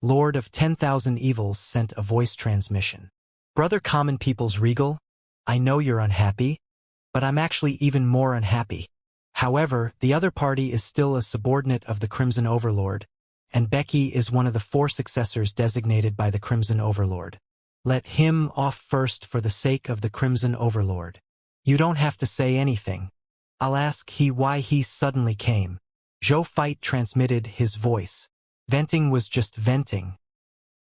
Lord of 10,000 Evils sent a voice transmission. "Brother Common People's Regal, I know you're unhappy, but I'm actually even more unhappy. However, the other party is still a subordinate of the Crimson Overlord, and Becky is one of the 4 successors designated by the Crimson Overlord. Let him off first for the sake of the Crimson Overlord. You don't have to say anything. I'll ask why he suddenly came." Joe Fight transmitted his voice. Venting was just venting.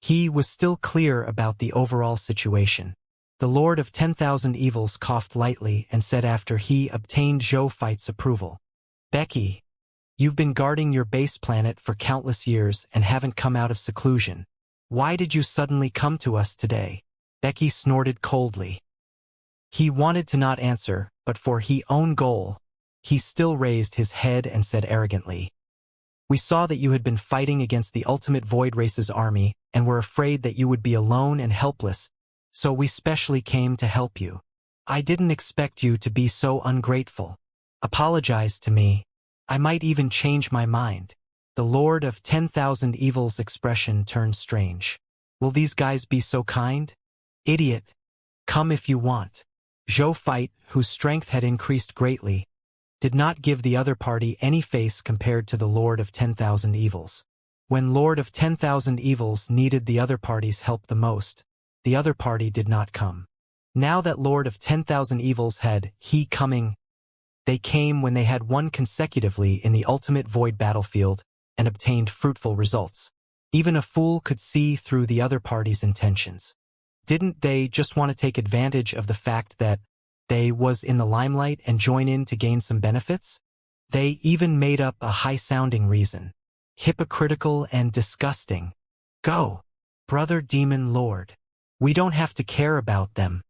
He was still clear about the overall situation. The Lord of 10,000 Evils coughed lightly and said after he obtained Joe Fight's approval, "Becky, you've been guarding your base planet for countless years and haven't come out of seclusion. Why did you suddenly come to us today?" Becky snorted coldly. He wanted to not answer, but for his own goal, he still raised his head and said arrogantly, "We saw that you had been fighting against the Ultimate Void Race's army and were afraid that you would be alone and helpless, so we specially came to help you. I didn't expect you to be so ungrateful. Apologize to me. I might even change my mind." The Lord of 10,000 Evils' expression turned strange. "Will these guys be so kind? Idiot. Come if you want." Joe Fight, whose strength had increased greatly, did not give the other party any face compared to the Lord of 10,000 Evils. When Lord of 10,000 Evils needed the other party's help the most, the other party did not come. Now that Lord of 10,000 Evils had coming, they came when they had won consecutively in the Ultimate Void battlefield and obtained fruitful results. Even a fool could see through the other party's intentions. Didn't they just want to take advantage of the fact that they was in the limelight and join in to gain some benefits? They even made up a high-sounding reason. Hypocritical and disgusting. Go, Brother Demon Lord. We don't have to care about them.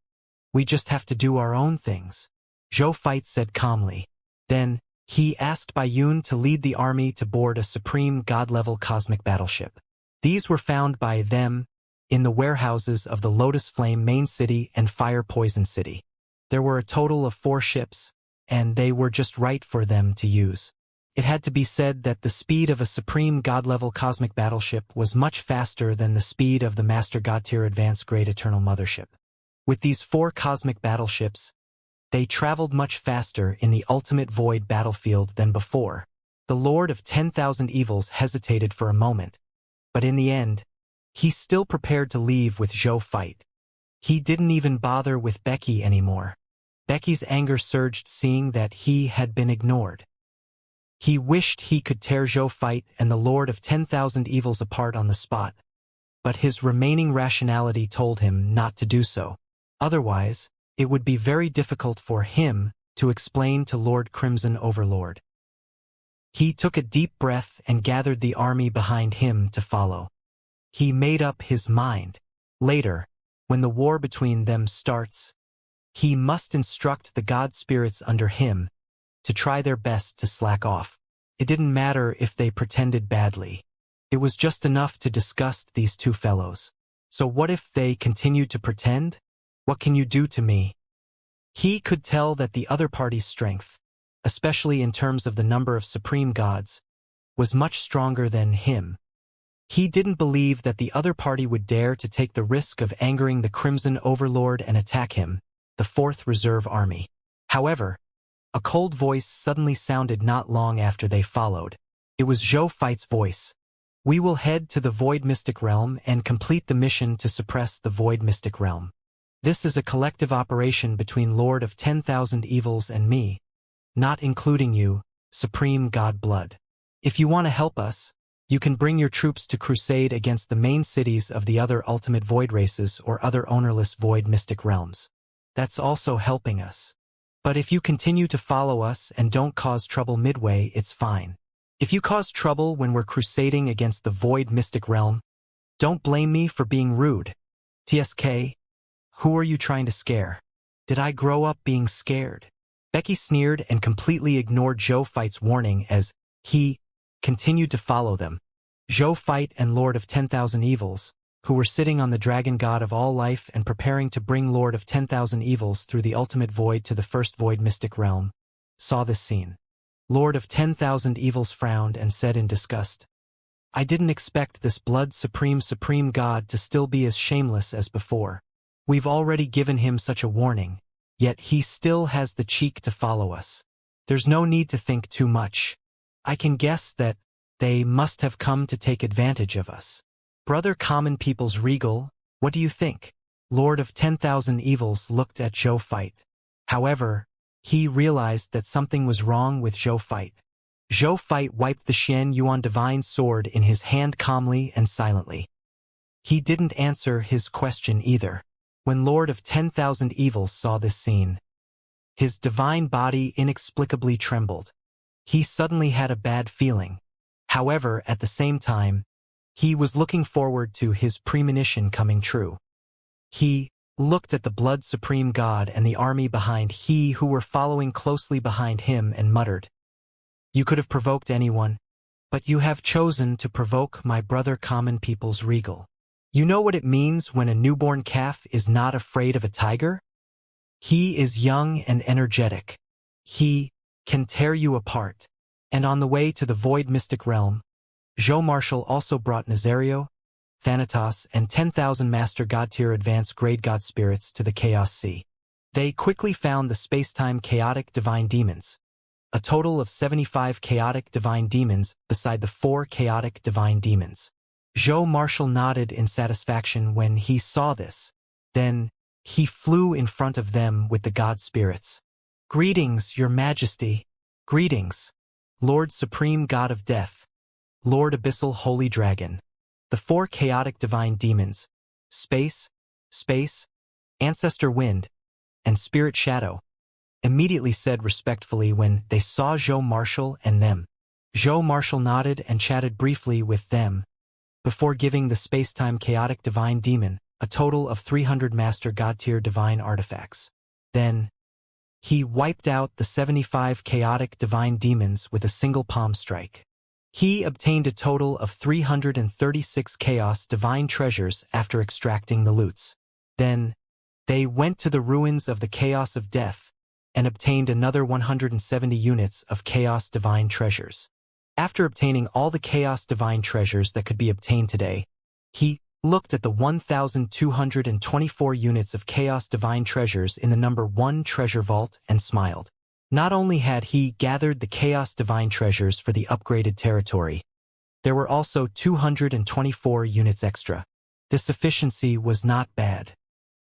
We just have to do our own things. Joe Fight said calmly. Then, he asked Bayun to lead the army to board a supreme god-level cosmic battleship. These were found by them in the warehouses of the Lotus Flame Main City and Fire Poison City. There were a total of 4 ships, and they were just right for them to use. It had to be said that the speed of a supreme god-level cosmic battleship was much faster than the speed of the Master God-tier Advanced Grade Eternal Mothership. With these 4 cosmic battleships, they traveled much faster in the Ultimate Void battlefield than before. The Lord of 10,000 Evils hesitated for a moment, but in the end, he still prepared to leave with Joe Fight. He didn't even bother with Becky anymore. Becky's anger surged seeing that he had been ignored. He wished he could tear Joe Fight and the Lord of 10,000 Evils apart on the spot, but his remaining rationality told him not to do so. Otherwise, it would be very difficult for him to explain to Lord Crimson Overlord. He took a deep breath and gathered the army behind him to follow. He made up his mind. Later, when the war between them starts, he must instruct the god spirits under him to try their best to slack off. It didn't matter if they pretended badly. It was just enough to disgust these 2 fellows. So what if they continued to pretend? What can you do to me? He could tell that the other party's strength, especially in terms of the number of supreme gods, was much stronger than him. He didn't believe that the other party would dare to take the risk of angering the Crimson Overlord and attack him, the 4th Reserve Army. However, a cold voice suddenly sounded not long after they followed. It was Joe Fight's voice. We will head to the Void Mystic Realm and complete the mission to suppress the Void Mystic Realm. This is a collective operation between Lord of 10,000 Evils and me, not including you, Supreme God Blood. If you want to help us, you can bring your troops to crusade against the main cities of the other ultimate void races or other ownerless void mystic realms. That's also helping us. But if you continue to follow us and don't cause trouble midway, it's fine. If you cause trouble when we're crusading against the void mystic realm, don't blame me for being rude. TSK, who are you trying to scare? Did I grow up being scared? Becky sneered and completely ignored Zhou Fight's warning as he continued to follow them. Zhou Fight and Lord of 10,000 Evils, who were sitting on the dragon god of all life and preparing to bring Lord of 10,000 Evils through the ultimate void to the first void mystic realm, saw this scene. Lord of 10,000 Evils frowned and said in disgust, I didn't expect this blood supreme god to still be as shameless as before. We've already given him such a warning, yet he still has the cheek to follow us. There's no need to think too much. I can guess that they must have come to take advantage of us. Brother Common People's Regal, what do you think? Lord of 10,000 Evils looked at Zhou Fight. However, he realized that something was wrong with Zhou Fight. Zhou Fight wiped the Xian Yuan divine sword in his hand calmly and silently. He didn't answer his question either. When Lord of 10,000 Evils saw this scene, his divine body inexplicably trembled. He suddenly had a bad feeling. However, at the same time, he was looking forward to his premonition coming true. He looked at the blood supreme god and the army behind he who were following closely behind him and muttered, You could have provoked anyone, but you have chosen to provoke my brother Common People's Regal. You know what it means when a newborn calf is not afraid of a tiger? He is young and energetic. He can tear you apart. And on the way to the void mystic realm, Zhou Marshall also brought Nazario, Thanatos, and 10,000 Master God-tier advanced grade God spirits to the Chaos Sea. They quickly found the space-time chaotic divine demons, a total of 75 chaotic divine demons beside the 4 chaotic divine demons. Zhou Marshall nodded in satisfaction when he saw this. Then, he flew in front of them with the God spirits. Greetings, Your Majesty. Greetings, Lord Supreme God of Death, Lord Abyssal Holy Dragon. The 4 chaotic divine demons, Space, Ancestor Wind, and Spirit Shadow, immediately said respectfully when they saw Zhou Marshall and them. Zhou Marshall nodded and chatted briefly with them, before giving the space-time chaotic divine demon a total of 300 Master God-tier divine artifacts. Then, he wiped out the 75 chaotic divine demons with a single palm strike. He obtained a total of 336 chaos divine treasures after extracting the loots. Then, they went to the ruins of the Chaos of Death and obtained another 170 units of chaos divine treasures. After obtaining all the chaos divine treasures that could be obtained today, he looked at the 1,224 units of chaos divine treasures in the number 1 treasure vault and smiled. Not only had he gathered the chaos divine treasures for the upgraded territory, there were also 224 units extra. This efficiency was not bad.